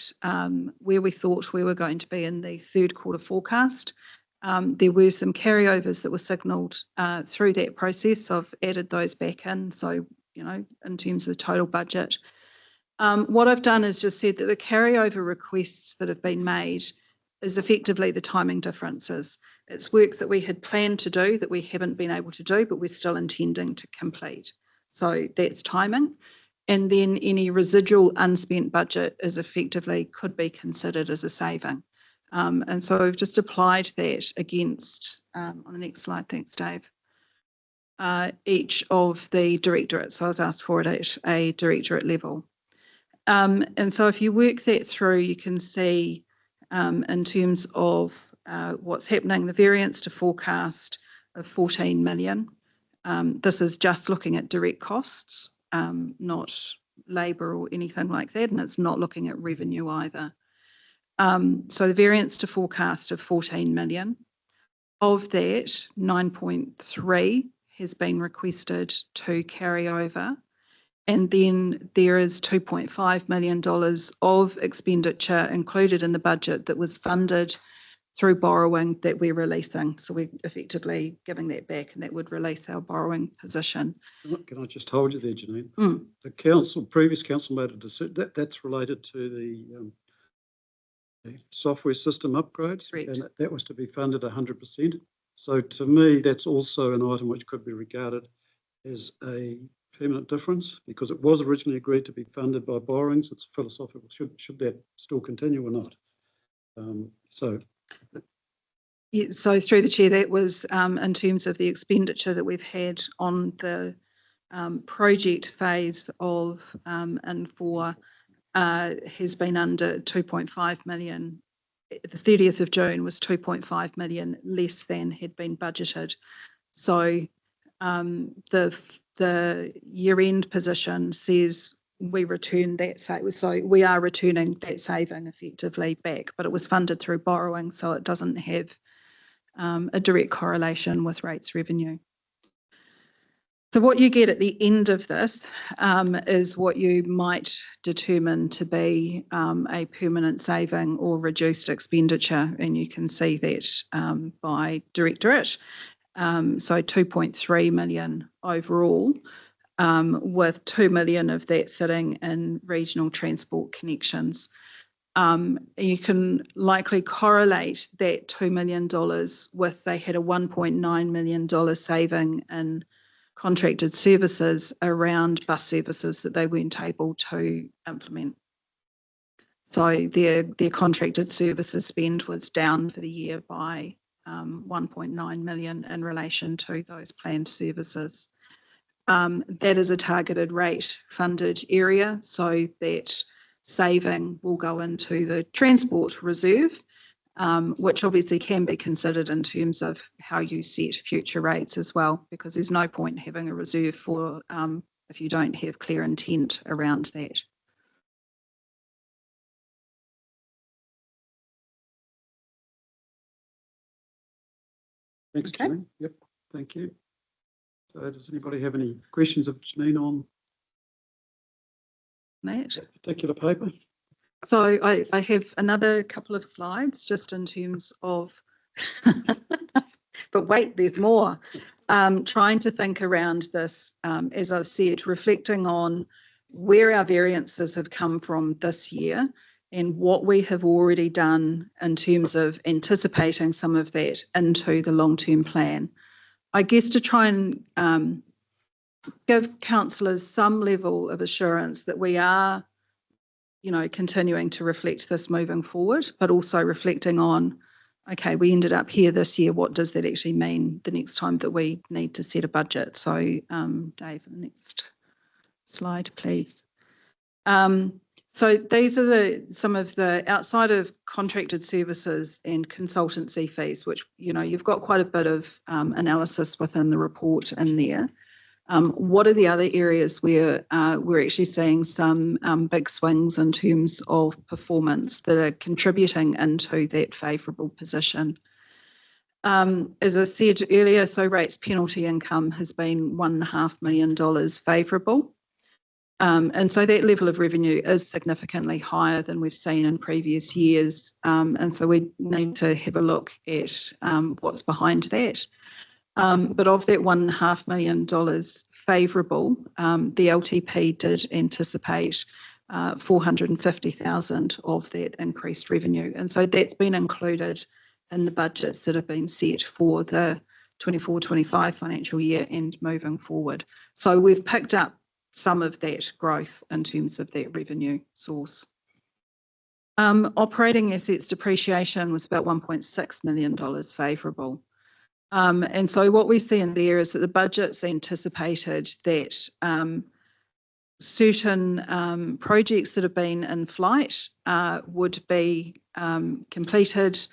S4: where we thought we were going to be in the third quarter forecast. There were some carryovers that were signalled through that process. So I've added those back in. So, you know, in terms of the total budget. What I've done is just said that the carryover requests that have been made is effectively the timing differences. It's work that we had planned to do that we haven't been able to do, but we're still intending to complete. So that's timing. And then any residual unspent budget is effectively could be considered as a saving. And so we've just applied that against, on the next slide, thanks, Dave, each of the directorates. So I was asked for it at a directorate level. And so if you work that through, you can see in terms of what's happening, the variance to forecast of 14 million. This is just looking at direct costs, not labour or anything like that, and it's not looking at revenue either. So the variance to forecast of 14 million. Of that, 9.3 has been requested to carry over. And then there is $2.5 million of expenditure included in the budget that was funded through borrowing that we're releasing. So we're effectively giving that back, and that would release our borrowing position.
S1: can I just hold you there, Janine? The previous council made a decision that's related to the software system upgrades,
S4: Correct.
S1: And that was to be funded 100%. So to me, that's also an item which could be regarded as a permanent difference? Because it was originally agreed to be funded by borrowings. It's philosophical. Should that still continue or not? So
S4: Yeah, so through the chair, that was in terms of the expenditure that we've had on the project phase of N4 has been under 2.5 million. The 30th of June was 2.5 million less than had been budgeted. So the year-end position says we return that so we are returning that saving effectively back, but it was funded through borrowing, so it doesn't have a direct correlation with rates revenue. So what you get at the end of this is what you might determine to be a permanent saving or reduced expenditure, and you can see that by directorate. So 2.3 million overall, with 2 million of that sitting in regional transport connections. You can likely correlate that $2 million with they had a $1.9 million saving in contracted services around bus services that they weren't able to implement. So their contracted services spend was down for the year by 1.9 million in relation to those planned services. That is a targeted rate funded area, so that saving will go into the transport reserve, which obviously can be considered in terms of how you set future rates as well, because there's no point having a reserve for if you don't have clear intent around that.
S1: thanks,
S4: Okay.
S1: Janine. Yep, thank you. So does anybody have any questions of Janine on
S4: That.
S1: particular paper?
S4: So I have another couple of slides just in terms of, but wait, there's more. Trying to think around this, as I've said, reflecting on where our variances have come from this year and what we have already done in terms of anticipating some of that into the long-term plan. I guess to try and give councillors some level of assurance that we are, you know, continuing to reflect this moving forward, but also reflecting on, okay, we ended up here this year. What does that actually mean the next time that we need to set a budget? So, Dave, the next slide, please. So these are some of the outside of contracted services and consultancy fees, which, you know, you've got quite a bit of analysis within the report in there. What are the other areas where we're actually seeing some big swings in terms of performance that are contributing into that favourable position? As I said earlier, so rates penalty income has been $1.5 million favourable. And so that level of revenue is significantly higher than we've seen in previous years. And so we need to have a look at what's behind that. But of that $1.5 million favourable, the LTP did anticipate 450,000 of that increased revenue. And so that's been included in the budgets that have been set for the 24-25 financial year and moving forward. So we've picked up some of that growth in terms of that revenue source. Operating assets depreciation was about $1.6 million favourable. And so what we see in there is that the budget's anticipated that certain projects that have been in flight would be completed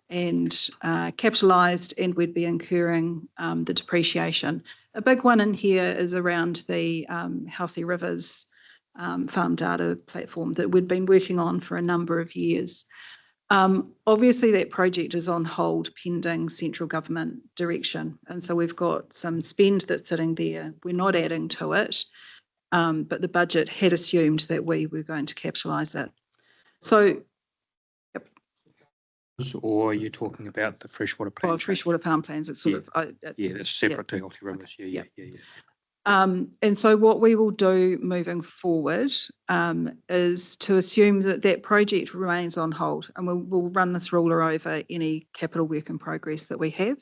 S4: and capitalised, and we'd be incurring the depreciation. A big one in here is around the Healthy Rivers farm data platform that we'd been working on for a number of years. Obviously, that project is on hold pending central government direction. And so we've got some spend that's sitting there. We're not adding to it, but the budget had assumed that we were going to capitalise it. So,
S8: Or are you talking about the freshwater plan?
S4: well, freshwater farm plans, it's sort of...
S8: Yeah, that's separate to Healthy Rivers. Yeah.
S4: And so what we will do moving forward is to assume that that project remains on hold, and we'll run this ruler over any capital work in progress that we have.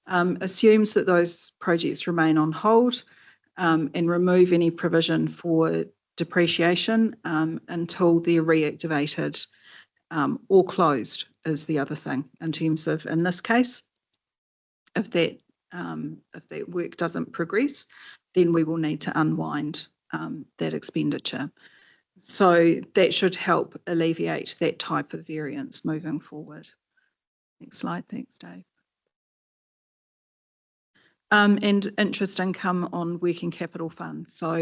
S4: Assumes that those projects remain on hold. and remove any provision for depreciation until they're reactivated or closed is the other thing in terms of, in this case, if that work doesn't progress, then we will need to unwind that expenditure. So that should help alleviate that type of variance moving forward. Next slide, thanks, Dave. And interest income on working capital funds. So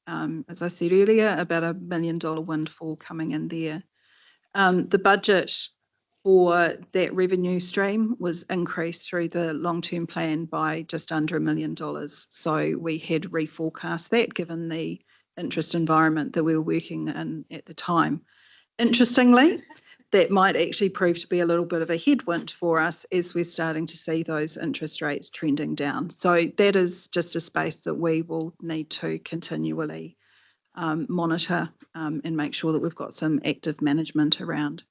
S4: as I said earlier, about $1 million windfall coming in there. The budget for that revenue stream was increased through the long-term plan by just under $1 million. So we had reforecast that given the interest environment that we were working in at the time. Interestingly, that might actually prove to be a little bit of a headwind for us as we're starting to see those interest rates trending down. So that is just a space that we will need to continually monitor and make sure that we've got some active management around.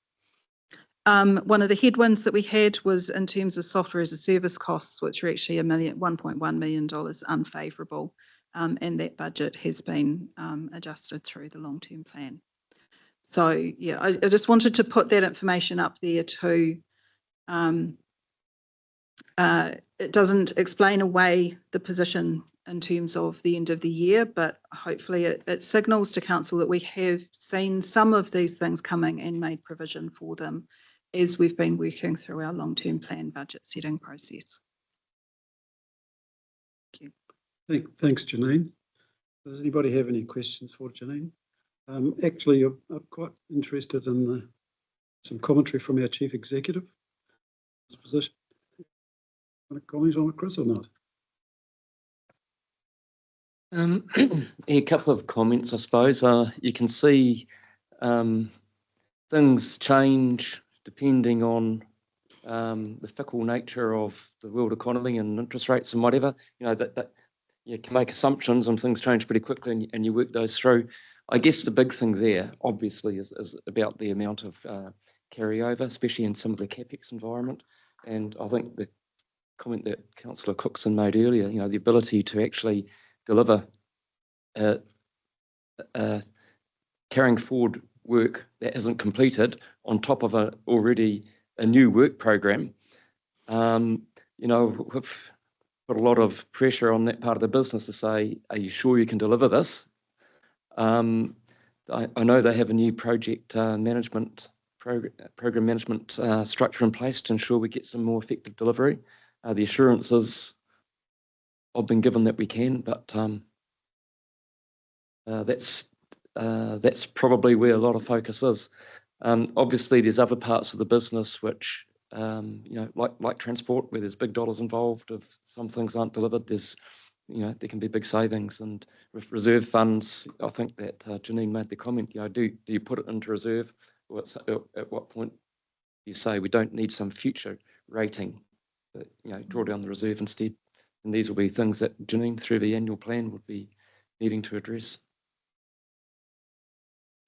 S4: One of the headwinds that we had was in terms of software as a service costs, which are actually $1.1 million unfavourable, and that budget has been adjusted through the long-term plan. So yeah, I just wanted to put that information up there too. It doesn't explain away the position in terms of the end of the year, but hopefully it signals to council that we have seen some of these things coming and made provision for them as we've been working through our long-term plan budget setting process. Thank you.
S1: Thanks, Janine. Does anybody have any questions for Janine? Actually, I'm quite interested in some commentary from our Chief Executive. This position. Want to comment on it, Chris, or not?
S9: A couple of comments, I suppose. You can see things change depending on the fickle nature of the world economy and interest rates and whatever. You know, that you can make assumptions and things change pretty quickly and you work those through. I guess the big thing there, obviously, is about the amount of carryover, especially in some of the CapEx environment. And I think the comment that Councillor Cookson made earlier, you know, the ability to actually deliver carrying forward work that isn't completed on top of already a new work program, you know, we've put a lot of pressure on that part of the business to say, are you sure you can deliver this? I know they have a new project management program management structure in place to ensure we get some more effective delivery. The assurances I've been given that we can, but that's probably where a lot of focus is. Obviously, there's other parts of the business which, you know, like transport, where there's big dollars involved. If some things aren't delivered, there's, you know, there can be big savings. And with reserve funds, I think that Janine made the comment, you know, do you put it into reserve? Or at what point do you say we don't need some future rating, but, you know, draw down the reserve instead? And these will be things that Janine, through the annual plan, would be needing to address.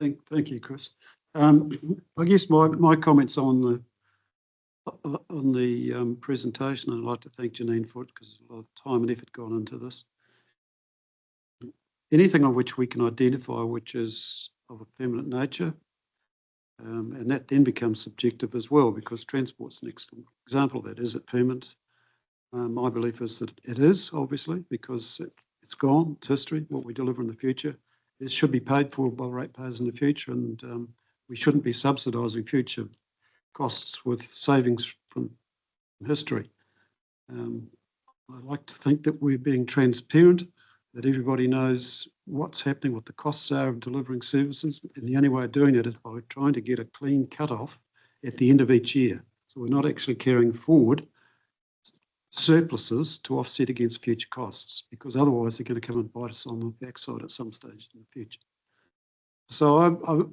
S1: Thank you, Chris. I guess my comments on the presentation, and I'd like to thank Janine for it because there's a lot of time and effort gone into this. Anything on which we can identify which is of a permanent nature, and that then becomes subjective as well, because transport's an excellent example of that. Is it permanent? My belief is that it is, obviously, because it's gone, it's history. What we deliver in the future, it should be paid for by ratepayers in the future, and we shouldn't be subsidising future costs with savings from history. I like to think that we're being transparent, that everybody knows what's happening, what the costs are of delivering services, and the only way of doing that is by trying to get a clean cut-off at the end of each year. So we're not actually carrying forward surpluses to offset against future costs, because otherwise they're going to come and bite us on the backside at some stage in the future. So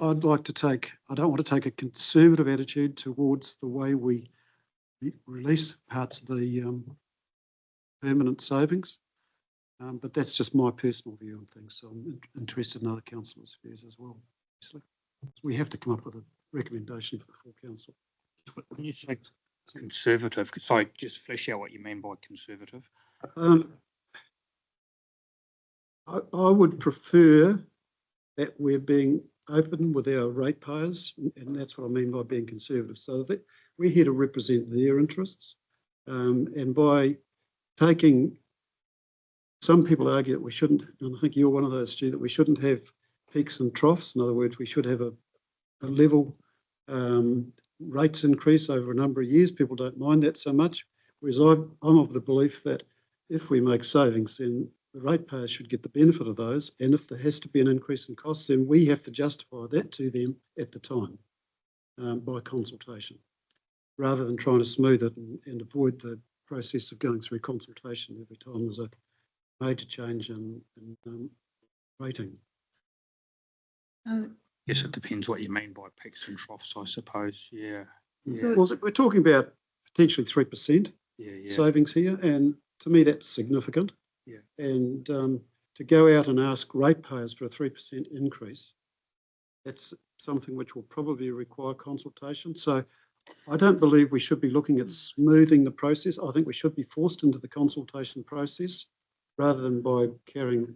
S1: I'd like to I don't want to take a conservative attitude towards the way we release parts of the permanent savings, but that's just my personal view on things. So I'm interested in other councillors' views as well. Obviously, we have to come up with a recommendation for the full council.
S8: When you say conservative, sorry, just flesh out what you mean by conservative.
S1: I would prefer that we're being open with our ratepayers, and that's what I mean by being conservative. So that we're here to represent their interests. And by taking, some people argue that we shouldn't, and I think you're one of those, Stu, that we shouldn't have peaks and troughs. In other words, we should have a level rates increase over a number of years. People don't mind that so much. Whereas I'm of the belief that if we make savings, then the ratepayers should get the benefit of those. And if there has to be an increase in costs, then we have to justify that to them at the time by consultation, rather than trying to smooth it and avoid the process of going through consultation every time there's a major change in rating.
S8: Yes, it depends what you mean by peaks and troughs, I suppose. Yeah.
S1: Yeah. Well, we're talking about potentially 3% savings here, and to me that's significant.
S8: Yeah.
S1: And to go out and ask ratepayers for a 3% increase, that's something which will probably require consultation. So I don't believe we should be looking at smoothing the process. I think we should be forced into the consultation process rather than by carrying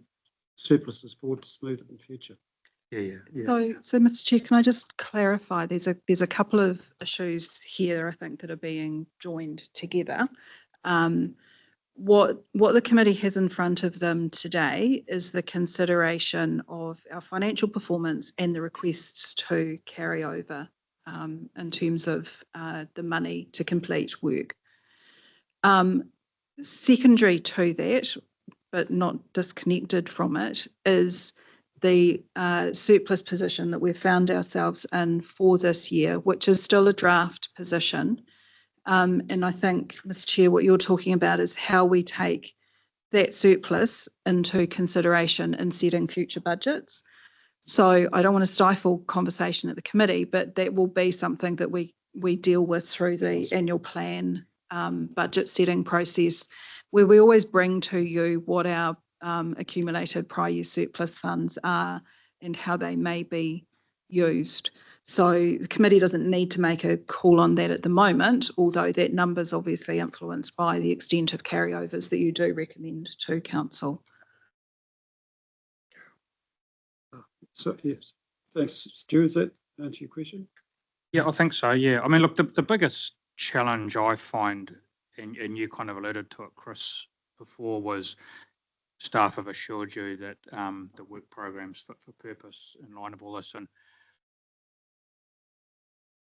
S1: surpluses forward to smooth it in future.
S8: Yeah.
S4: So Mr. Chair, can I just clarify? There's a couple of issues here, I think, that are being joined together. What the committee has in front of them today is the consideration of our financial performance and the requests to carry over in terms of the money to complete work. Secondary to that, but not disconnected from it, is the surplus position that we've found ourselves in for this year, which is still a draft position. And I think, Mr. Chair, what you're talking about is how we take that surplus into consideration in setting future budgets. So I don't want to stifle conversation at the committee, but that will be something that we deal with through the annual plan budget setting process, where we always bring to you what our accumulated prior year surplus funds are and how they may be used. So the committee doesn't need to make a call on that at the moment, although that number is obviously influenced by the extent of carryovers that you do recommend to council.
S1: So yes, thanks, Stu. Does that answer your question?
S8: Yeah, I think so. Yeah. I mean, look, the biggest challenge I find, and you kind of alluded to it, Chris, before, was staff have assured you that the work program's fit for purpose in line with all this. And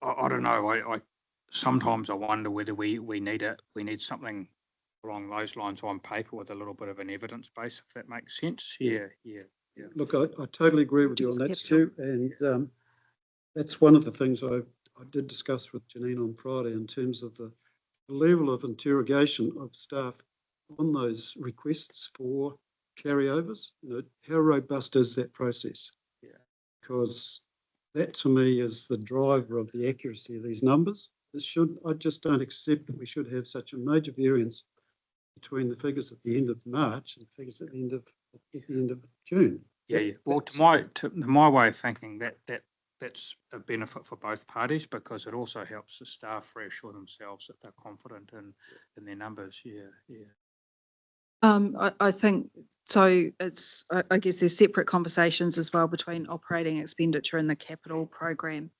S8: I don't know. I sometimes I wonder whether we need it. We need something along those lines on paper with a little bit of an evidence base, if that makes sense. Yeah.
S1: Look, I totally agree with you on that, Stu. And that's one of the things I did discuss with Janine on Friday in terms of the level of interrogation of staff on those requests for carryovers. You know, how robust is that process?
S8: Yeah.
S1: Because that to me is the driver of the accuracy of these numbers. I just don't accept that we should have such a major variance between the figures at the end of March and figures at the end of June.
S8: Yeah. Well, to my way of thinking, that's a benefit for both parties, because it also helps the staff reassure themselves that they're confident in their numbers. Yeah.
S4: I think so. I guess there's separate conversations as well between operating expenditure and the capital program.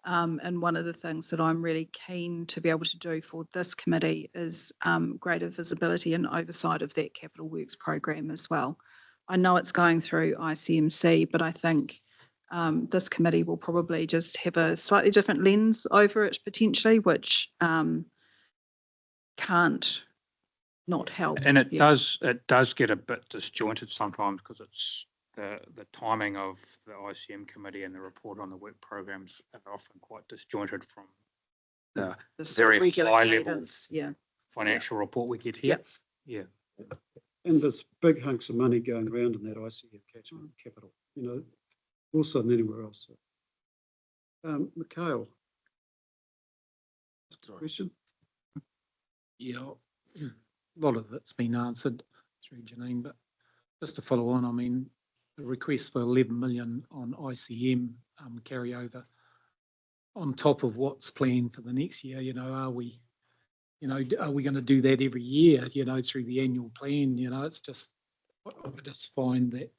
S4: And one of the things that I'm really keen to be able to do for this committee is greater visibility and oversight of that capital works program as well. I know it's going through ICMC, but I think this committee will probably just have a slightly different lens over it potentially, which can't not help.
S8: And it does get a bit disjointed sometimes, because it's the timing of the ICM committee and the report on the work programs are often quite disjointed from the very
S4: regular
S8: high level
S4: cadence,
S8: financial report we get here. Yeah.
S1: And there's big hunks of money going around in that ICM catchment capital, you know, also than anywhere else. Mikhail, question?
S10: Yeah, a lot of it's been answered through Janine, but just to follow on, I mean, the request for 11 million on ICM carryover on top of what's planned for the next year, you know, are we going to do that every year, you know, through the annual plan? You know, it's just, I just find that,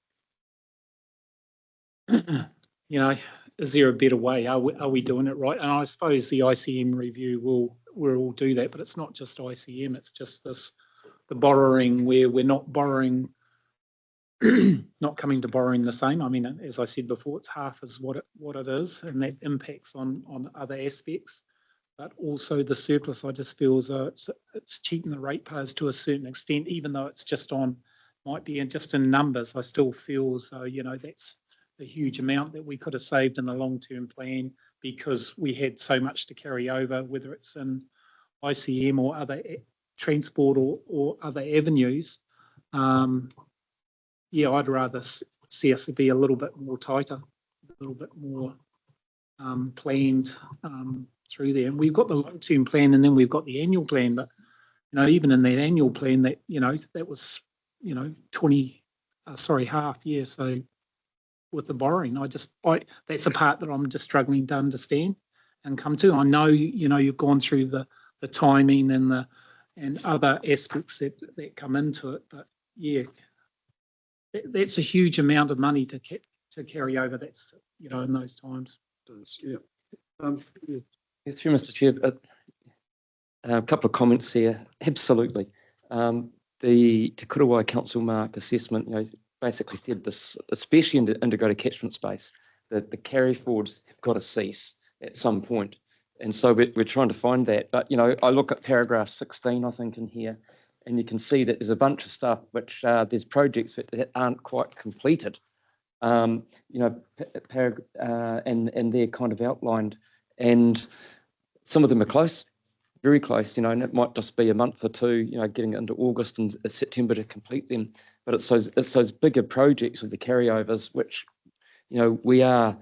S10: you know, is there a better way? Are we doing it right? And I suppose the ICM review will all do that, but it's not just ICM, it's just the borrowing where we're not borrowing, not coming to borrowing the same. I mean, as I said before, it's half as what it is, and that impacts on other aspects. But also the surplus, I just feel as though it's cheating the ratepayers to a certain extent, even though it's just might be just in numbers. I still feel as though, you know, that's a huge amount that we could have saved in the long-term plan because we had so much to carry over, whether it's in ICM or other transport or other avenues. Yeah, I'd rather see us be a little bit more tighter, a little bit more planned through there. And we've got the long-term plan, and then we've got the annual plan. But you know, even in that annual plan, that that was half year. So with the borrowing, that's a part that I'm just struggling to understand and come to. I know you've gone through the timing and other aspects that come into it, but yeah. That's a huge amount of money to carry over. That's in those times.
S1: Yeah.
S9: Through Mr. Chair, a couple of comments here. Absolutely, the Te Kurawai Council Mark assessment, basically said this, especially in the integrated catchment space, that the carry forwards have got to cease at some point, and so we're trying to find that. But I look at paragraph 16, I think, in here. And you can see that there's a bunch of stuff which there's projects that aren't quite completed, and they're kind of outlined, and some of them are close, very close, and it might just be a month or two, getting into August and September to complete them. But it's those bigger projects with the carryovers, which we are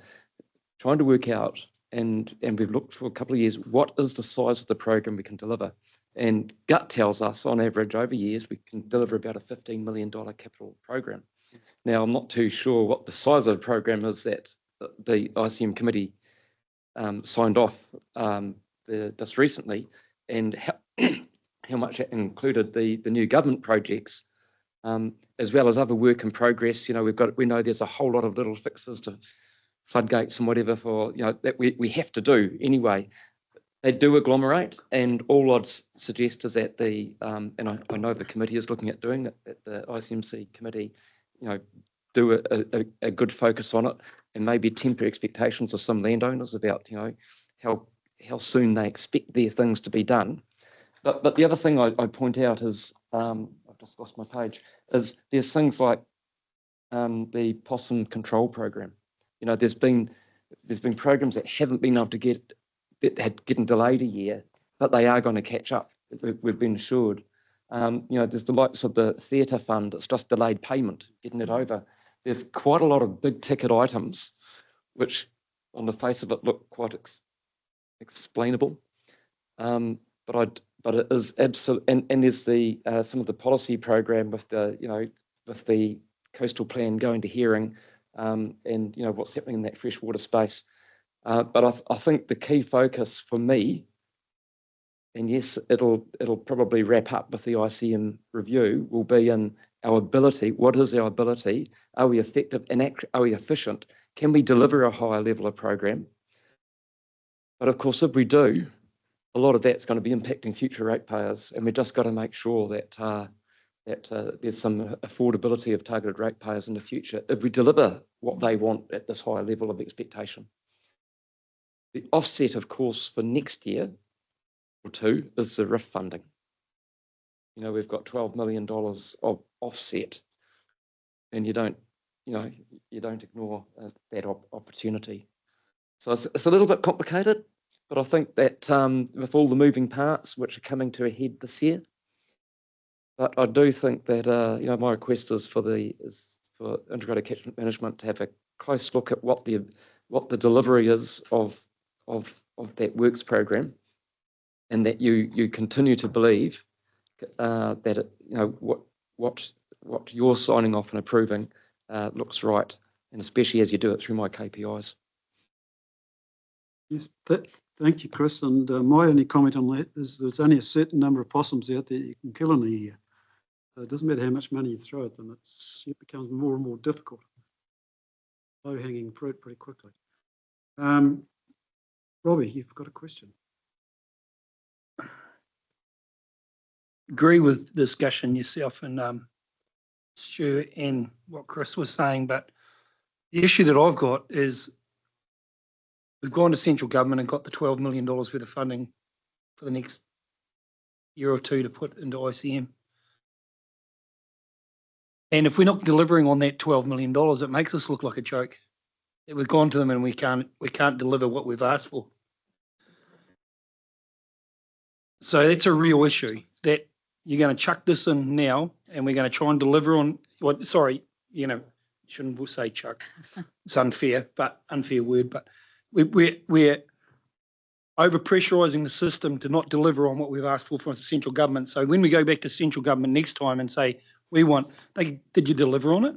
S9: trying to work out, and we've looked for a couple of years. What is the size of the program we can deliver? And gut tells us, on average, over years, we can deliver about a $15 million capital program. Now, I'm not too sure what the size of the program is that the ICM committee signed off just recently, and how much it included the new government projects, as well as other work in progress. We know there's a whole lot of little fixes to floodgates and whatever that we have to do anyway. They do agglomerate, and all I'd suggest is that and I know the committee is looking at doing that, that the ICMC committee, do a good focus on it, and maybe temper expectations of some landowners about, how soon they expect their things to be done. But the other thing I point out is, I've just lost my page, is there's things like the possum control program. There's been programs that haven't been able to getting delayed a year, but they are going to catch up. We've been assured. There's the likes of the theatre fund. It's just delayed payment, getting it over. There's quite a lot of big ticket items, which on the face of it look quite explainable. But it is absolute. And there's the some of the policy program with the coastal plan going to hearing, and what's happening in that freshwater space. But I think the key focus for me, and yes, it'll probably wrap up with the ICM review, will be in our ability. What is our ability? Are we effective and are we efficient? Can we deliver a higher level of program? But of course, if we do, a lot of that's going to be impacting future ratepayers, and we've just got to make sure that there's some affordability of targeted ratepayers in the future if we deliver what they want at this higher level of expectation. The offset, of course, for next year or two is the RIF funding. We've got $12 million of offset, and you don't ignore that opportunity. So it's a little bit complicated, but I think that with all the moving parts which are coming to a head this year, but I do think that my request is for integrated catchment management to have a close look at what the delivery is of that works program, and that you continue to believe that what you're signing off and approving looks right, and especially as you do it through my KPIs.
S1: Yes, thank you, Chris. And my only comment on that is there's only a certain number of possums out there you can kill in a year. It doesn't matter how much money you throw at them, it becomes more and more difficult. Low-hanging fruit pretty quickly. Robbie, you've got a question.
S11: Agree with the discussion yourself and Stu and what Chris was saying, but the issue that I've got is we've gone to central government and got the $12 million worth of funding for the next year or two to put into ICM. And if we're not delivering on that $12 million, it makes us look like a joke. That we've gone to them and we can't deliver what we've asked for. So that's a real issue, that you're going to chuck this in now and we're going to try and deliver on what, sorry, shouldn't say chuck. It's unfair word, but we're over pressurising the system to not deliver on what we've asked for from central government. So when we go back to central government next time and say, did you deliver on it?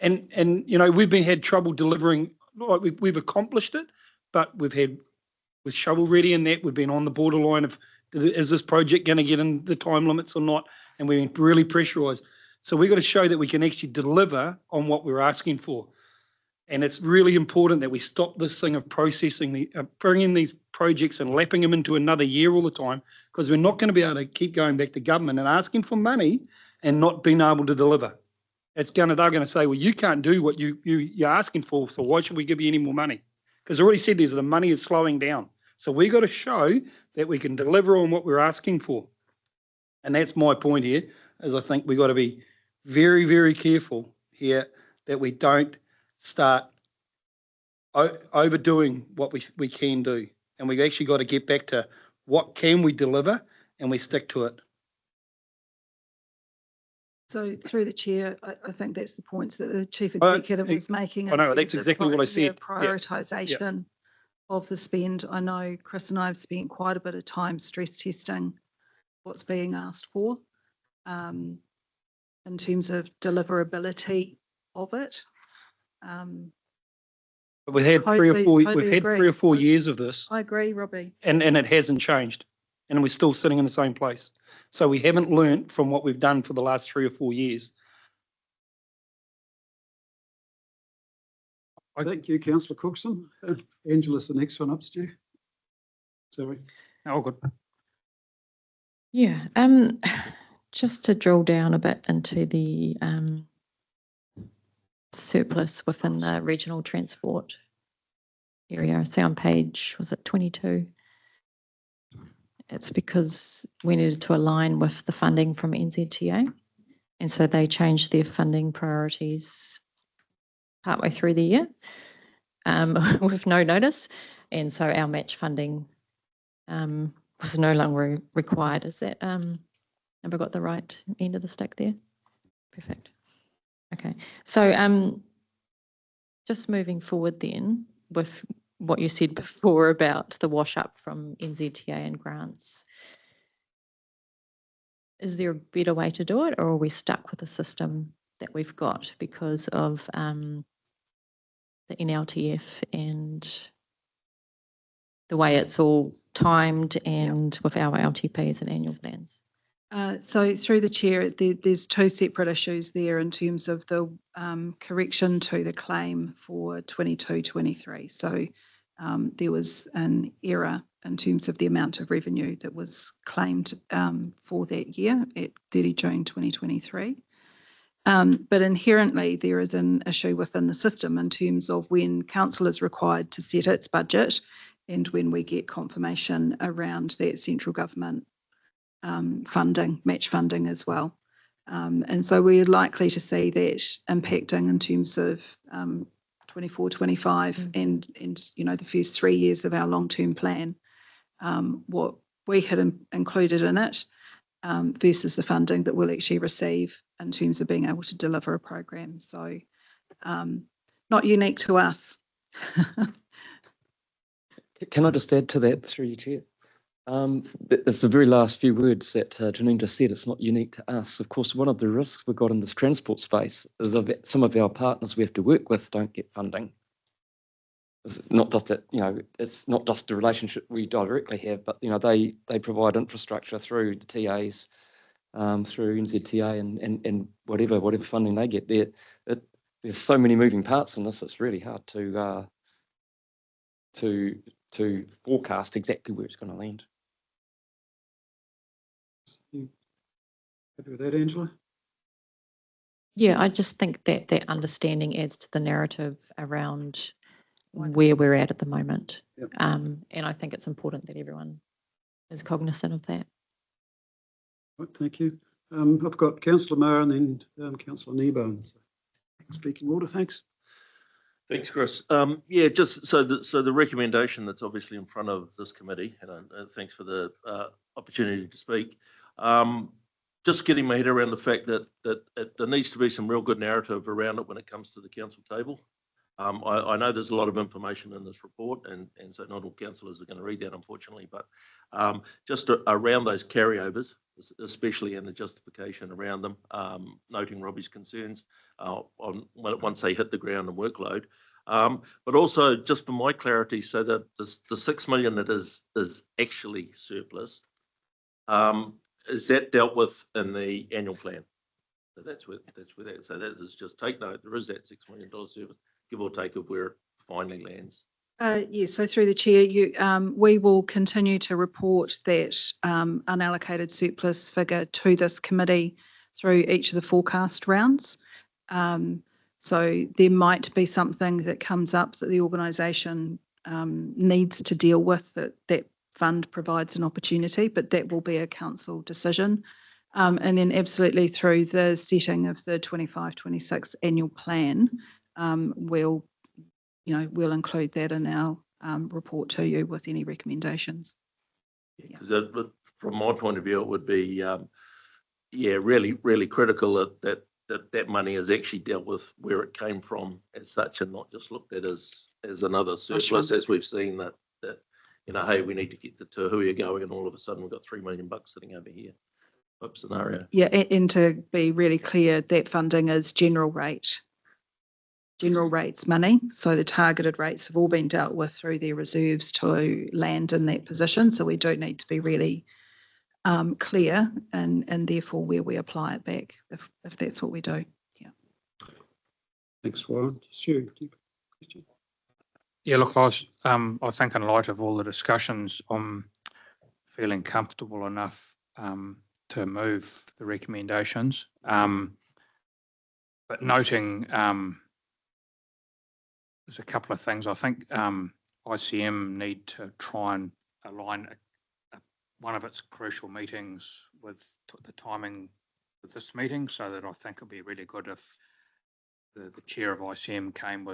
S11: And we've had trouble delivering, like we've accomplished it, but we've had with shovel ready and that, we've been on the borderline of, is this project going to get in the time limits or not? And we've been really pressurised. So we've got to show that we can actually deliver on what we're asking for. And it's really important that we stop this thing of processing, bringing these projects and lapping them into another year all the time, because we're not going to be able to keep going back to government and asking for money and not being able to deliver. They're going to say, well, you can't do what you're asking for, so why should we give you any more money? Because I already said the money is slowing down. So we've got to show that we can deliver on what we're asking for. And that's my point here, is I think we've got to be very, very careful here that we don't start overdoing what we can do. And we've actually got to get back to what can we deliver, and we stick to it.
S4: So through the chair, I think that's the points that the chief executive was making.
S11: I know, that's exactly what I said.
S4: Prioritisation of the spend. I know Chris and I have spent quite a bit of time stress testing what's being asked for in terms of deliverability of it.
S11: But we've had three or four years of this.
S4: I agree, Robbie.
S11: And it hasn't changed. And we're still sitting in the same place. So we haven't learnt from what we've done for the last 3 or 4 years.
S1: Thank you, Councillor Cookson. Angela's the next one up, Stu. Sorry.
S8: Oh, good.
S7: Yeah, just to drill down a bit into the surplus within the regional transport area. I see on page, was it 22? It's because we needed to align with the funding from NZTA. And so they changed their funding priorities partway through the year with no notice. And so our match funding was no longer required. Is that, have I got the right end of the stick there? Perfect. Okay. So just moving forward then with what you said before about the wash up from NZTA and grants. Is there a better way to do it, or are we stuck with the system that we've got because of the NLTF and the way it's all timed and with our LTPs and annual plans?
S4: So through the chair, there's 2 separate issues there in terms of the correction to the claim for 22-23. So there was an error in terms of the amount of revenue that was claimed for that year at 30 June 2023. But inherently there is an issue within the system in terms of when council is required to set its budget and when we get confirmation around that central government funding, match funding as well. And so we're likely to see that impacting in terms of 24-25 and the first 3 years of our long-term plan, what we had included in it versus the funding that we'll actually receive in terms of being able to deliver a program. So not unique to us.
S9: Can I just add to that through you, Chair? It's the very last few words that Janine just said. It's not unique to us. Of course, one of the risks we've got in this transport space is that some of our partners we have to work with don't get funding. It's not just that, it's not just the relationship we directly have, but, they provide infrastructure through the TAs through NZTA and whatever funding they get. There's so many moving parts in this. It's really hard to forecast exactly where it's going to land.
S1: Happy with that, Angela?
S7: Yeah, I just think that that understanding adds to the narrative around where we're at the moment.
S1: Yep.
S7: And I think it's important that everyone is cognizant of that.
S1: Right, thank you. I've got Councillor Maher and then Councillor Kneebone. So, speaking order, thanks.
S12: Thanks, Chris. Yeah, just so the recommendation that's obviously in front of this committee, and thanks for the opportunity to speak. Just getting my head around the fact that there needs to be some real good narrative around it when it comes to the council table. I know there's a lot of information in this report, and so not all councillors are going to read that, unfortunately, but just around those carryovers, especially in the justification around them, noting Robbie's concerns on once they hit the ground and workload. But also, just for my clarity, so that the 6 million that is actually surplus, is that dealt with in the annual plan? So that's where that. So that is just take note. There is that $6 million surplus, give or take, of where it finally lands.
S4: Yes, so through the chair, we will continue to report that unallocated surplus figure to this committee through each of the forecast rounds. So there might be something that comes up that the organisation needs to deal with, that fund provides an opportunity, but that will be a council decision. And then absolutely through the setting of the 25-26 annual plan, we'll include that in our report to you with any recommendations.
S12: Because from my point of view, it would be, really, really critical that money is actually dealt with where it came from as such, and not just looked at as another surplus, as we've seen that hey, we need to get the Te Hui going, and all of a sudden we've got $3 million sitting over here. Type scenario.
S4: Yeah, and to be really clear, that funding is general rates money. So the targeted rates have all been dealt with through their reserves to land in that position. So we do need to be really clear and therefore where we apply it back if that's what we do. Yeah.
S1: Thanks, Warren. Stu, do you have a question?
S8: Yeah, look, I think in light of all the discussions, I'm feeling comfortable enough to move the recommendations. But noting there's a couple of things. I think ICM need to try and align one of its crucial meetings with the timing of this meeting, so that I think it'd be really good if the chair of ICM came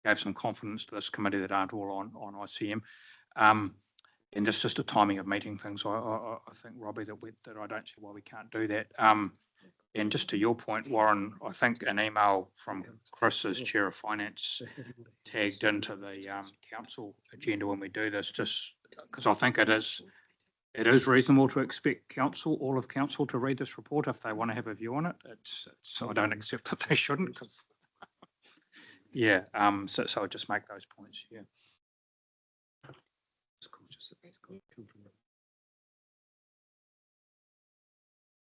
S8: gave some confidence to this committee that aren't all on ICM. And just a timing of meeting things. I think, Robbie, that I don't see why we can't do that. And just to your point, Warren, I think an email from Chris as Chair of Finance tagged into the council agenda when we do this, just because I think it is reasonable to expect all of council to read this report if they want to have a view on it. I don't accept that they shouldn't, because yeah. So I'll just make those points. Yeah.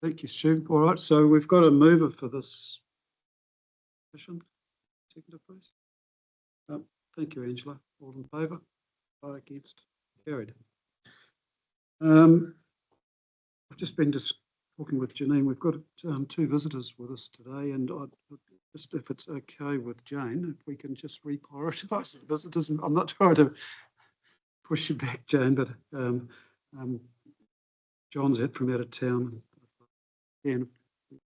S1: Thank you, Stu. All right, so we've got a mover for this petition. Seconder, please. Thank you, Angela. All in favour? Aye, against? Carried. I've just been talking with Janine. We've got two visitors with us today, and just if it's okay with Jane, if we can just reprioritise the visitors. I'm not trying to push you back, Jane, but John's from out of town. And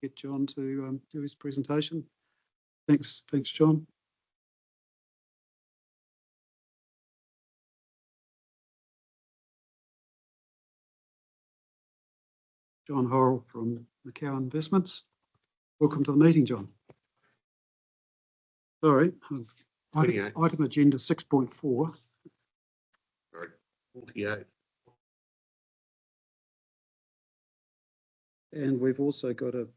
S1: get John to do his presentation. Thanks, John. John Horrell from Macau Investments. Welcome to the meeting, John. Sorry, item agenda 6.4.
S3: Sorry, 48.
S1: And we've also got a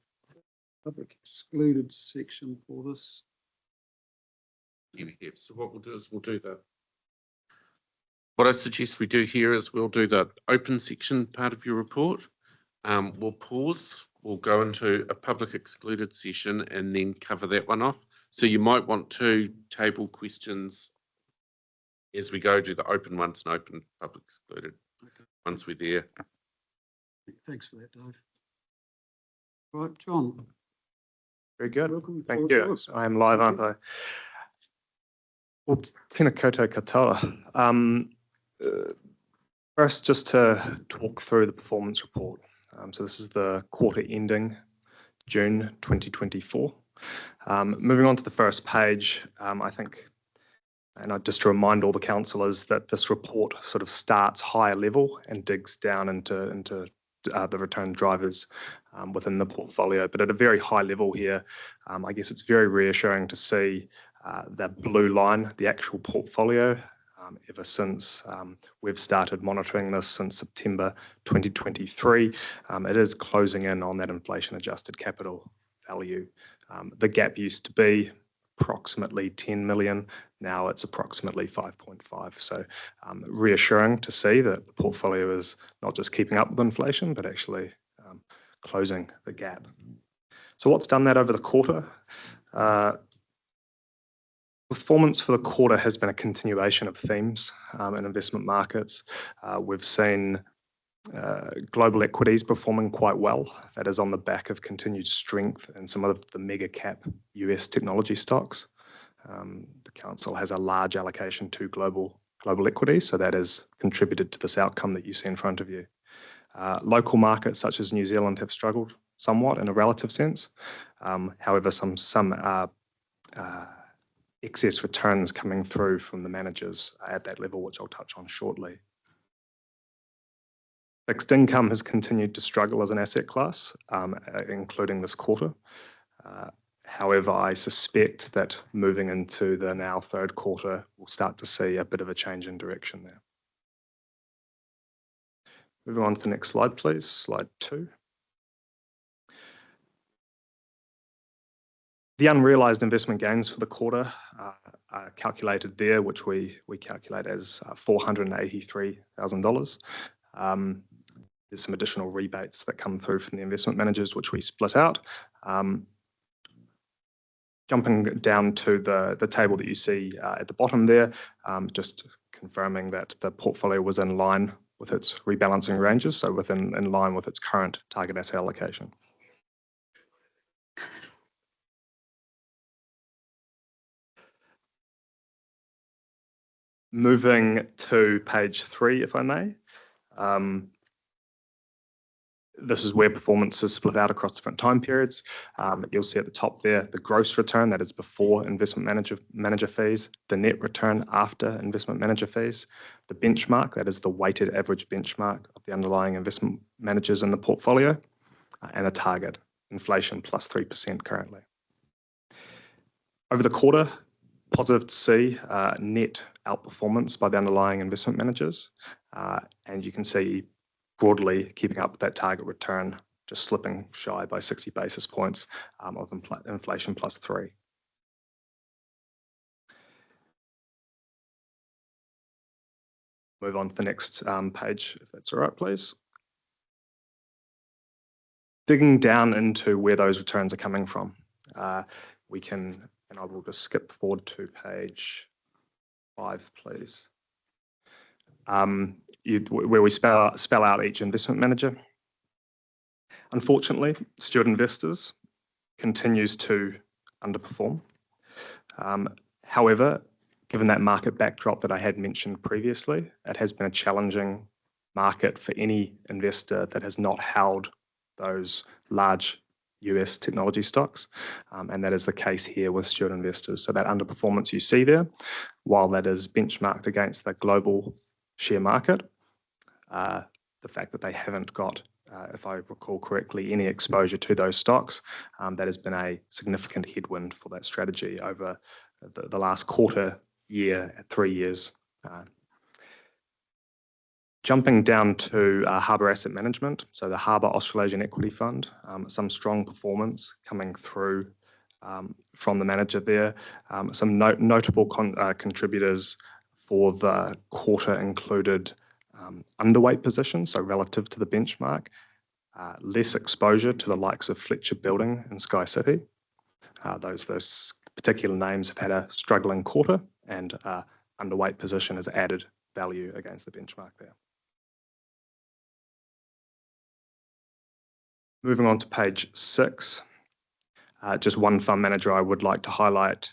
S1: public excluded section for this.
S3: So what we'll do is we'll do that. What I suggest we do here is we'll do the open section part of your report, We'll pause, we'll go into a public excluded session and then cover that one off. So you might want to table questions as we go to the open ones and open public excluded once we're there.
S1: Thanks for that, Dave. Right, John.
S13: Very good.
S1: Welcome.
S13: Thank
S1: Floor's
S13: you.
S1: yours.
S13: I am live, aren't I? Well, tēnā koutou katoa. First, just to talk through the performance report. So this is the quarter ending June 2024. Moving on to the first page, I think, and just to remind all the councillors that this report sort of starts higher level and digs down into the return drivers within the portfolio. But at a very high level here, I guess it's very reassuring to see that blue line, the actual portfolio, ever since we've started monitoring this since September 2023. It is closing in on that inflation adjusted capital value. The gap used to be approximately 10 million. Now it's approximately 5.5. So reassuring to see that the portfolio is not just keeping up with inflation, but actually closing the gap. So what's done that over the quarter? Performance for the quarter has been a continuation of themes in investment markets. We've seen global equities performing quite well. That is on the back of continued strength in some of the mega cap US technology stocks. The council has a large allocation to global equities, so that has contributed to this outcome that you see in front of you. Local markets such as New Zealand have struggled somewhat in a relative sense. However, some excess returns coming through from the managers at that level, which I'll touch on shortly. Fixed income has continued to struggle as an asset class, including this quarter. However, I suspect that moving into the now third quarter, we'll start to see a bit of a change in direction there. Moving on to the next slide, please. Slide 2. The unrealised investment gains for the quarter are calculated there, which we calculate as $483,000. There's some additional rebates that come through from the investment managers, which we split out. Jumping down to the table that you see at the bottom there, just confirming that the portfolio was in line with its rebalancing ranges, so in line with its current target asset allocation. Moving to page 3, if I may. This is where performance is split out across different time periods. You'll see at the top there, the gross return, that is before investment manager fees, the net return after investment manager fees, the benchmark, that is the weighted average benchmark of the underlying investment managers in the portfolio, and the target, inflation plus 3% currently. Over the quarter, positive to see net outperformance by the underlying investment managers. And you can see broadly keeping up with that target return, just slipping shy by 60 basis points of inflation plus 3. Move on to the next page, if that's all right, please. Digging down into where those returns are coming from, we can, and I will just skip forward to page 5, please. Where we spell out each investment manager. Unfortunately, Stewart Investors continues to underperform. However, given that market backdrop that I had mentioned previously, it has been a challenging market for any investor that has not held those large US technology stocks, and that is the case here with Stewart Investors. So that underperformance you see there, while that is benchmarked against the global share market, the fact that they haven't got, if I recall correctly, any exposure to those stocks, that has been a significant headwind for that strategy over the last quarter, year, 3 years. Jumping down to Harbour Asset Management, so the Harbour Australasian Equity Fund, some strong performance coming through from the manager there. Some notable contributors for the quarter included underweight positions, so relative to the benchmark, less exposure to the likes of Fletcher Building and Sky City. Those particular names have had a struggling quarter, and underweight position has added value against the benchmark there. Moving on to page 6, just one fund manager I would like to highlight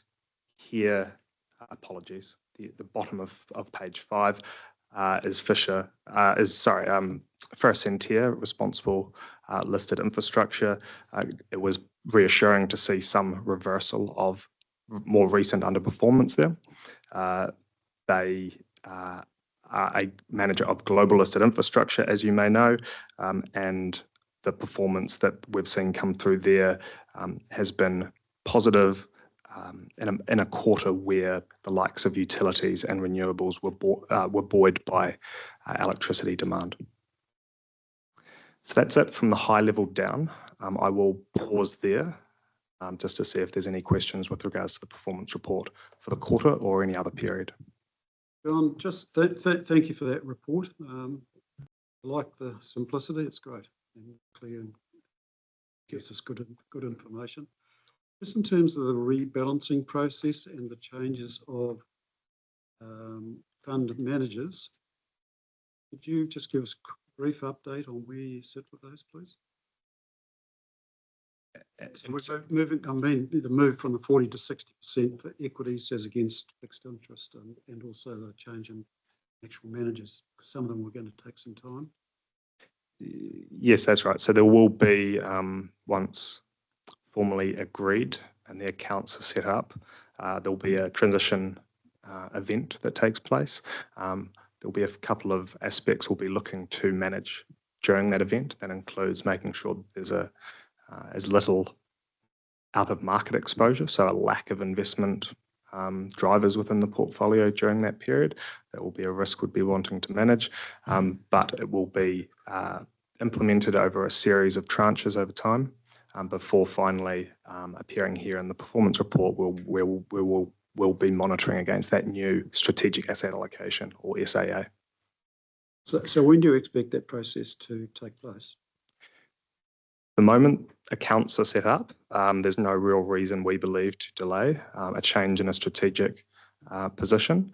S13: here. Apologies, the bottom of page 5 is First Sentier, responsible listed infrastructure. It was reassuring to see some reversal of more recent underperformance there. They are a manager of global listed infrastructure, as you may know, and the performance that we've seen come through there has been positive in a quarter where the likes of utilities and renewables were buoyed by electricity demand. So that's it from the high level down. I will pause there just to see if there's any questions with regards to the performance report for the quarter or any other period.
S1: John, just thank you for that report. I like the simplicity. It's great and clear and gives us good information. Just in terms of the rebalancing process and the changes of fund managers, could you just give us a brief update on where you sit with those, please? So we're moving, the move from the 40 to 60% for equities as against fixed interest, and also the change in actual managers, because some of them were going to take some time.
S13: Yes, that's right. So there will be, once formally agreed and the accounts are set up, there'll be a transition event that takes place. There'll be a couple of aspects we'll be looking to manage during that event. That includes making sure that there's as little out of market exposure, so a lack of investment drivers within the portfolio during that period. That will be a risk we'd be wanting to manage, but it will be implemented over a series of tranches over time before finally appearing here in the performance report. We'll be monitoring against that new strategic asset allocation, or SAA.
S1: So when do you expect that process to take place?
S13: The moment accounts are set up, there's no real reason we believe to delay a change in a strategic position.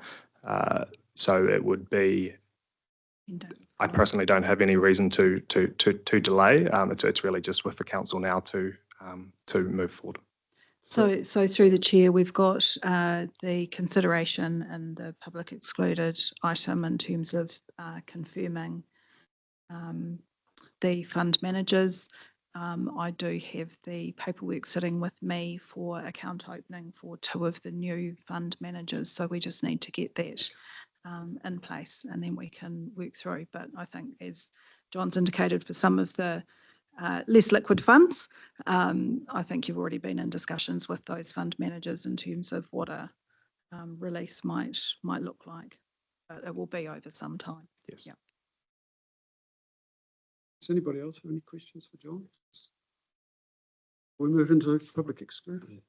S13: So it would be, I personally don't have any reason to delay. It's really just with the council now to move forward.
S4: So through the chair, we've got the consideration and the public excluded item in terms of confirming the fund managers. I do have the paperwork sitting with me for account opening for 2 of the new fund managers. So we just need to get that in place, and then we can work through. But I think, as John's indicated, for some of the less liquid funds, I think you've already been in discussions with those fund managers in terms of what a release might look like. But it will be over some time.
S13: Yes.
S4: Yeah.
S1: Does anybody else have any questions for John? We move into public exclusion.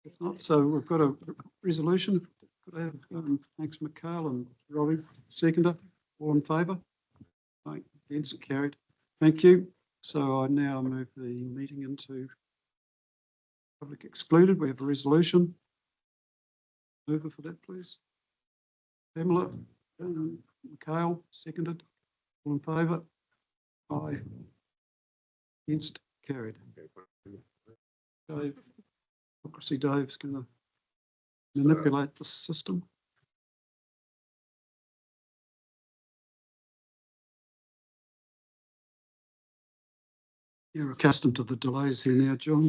S1: If not, so we've got a resolution. Could I have thanks, Mikhail and Robbie, seconder, all in favour? Right, against, carried. Thank you. So I now move the meeting into public excluded. We have a resolution. Mover for that, please. Pamela, Mikhail, seconded. All in favour? Aye. Against, carried. Dave, Democracy Dave's going to manipulate the system. You're accustomed to the delays here now, John.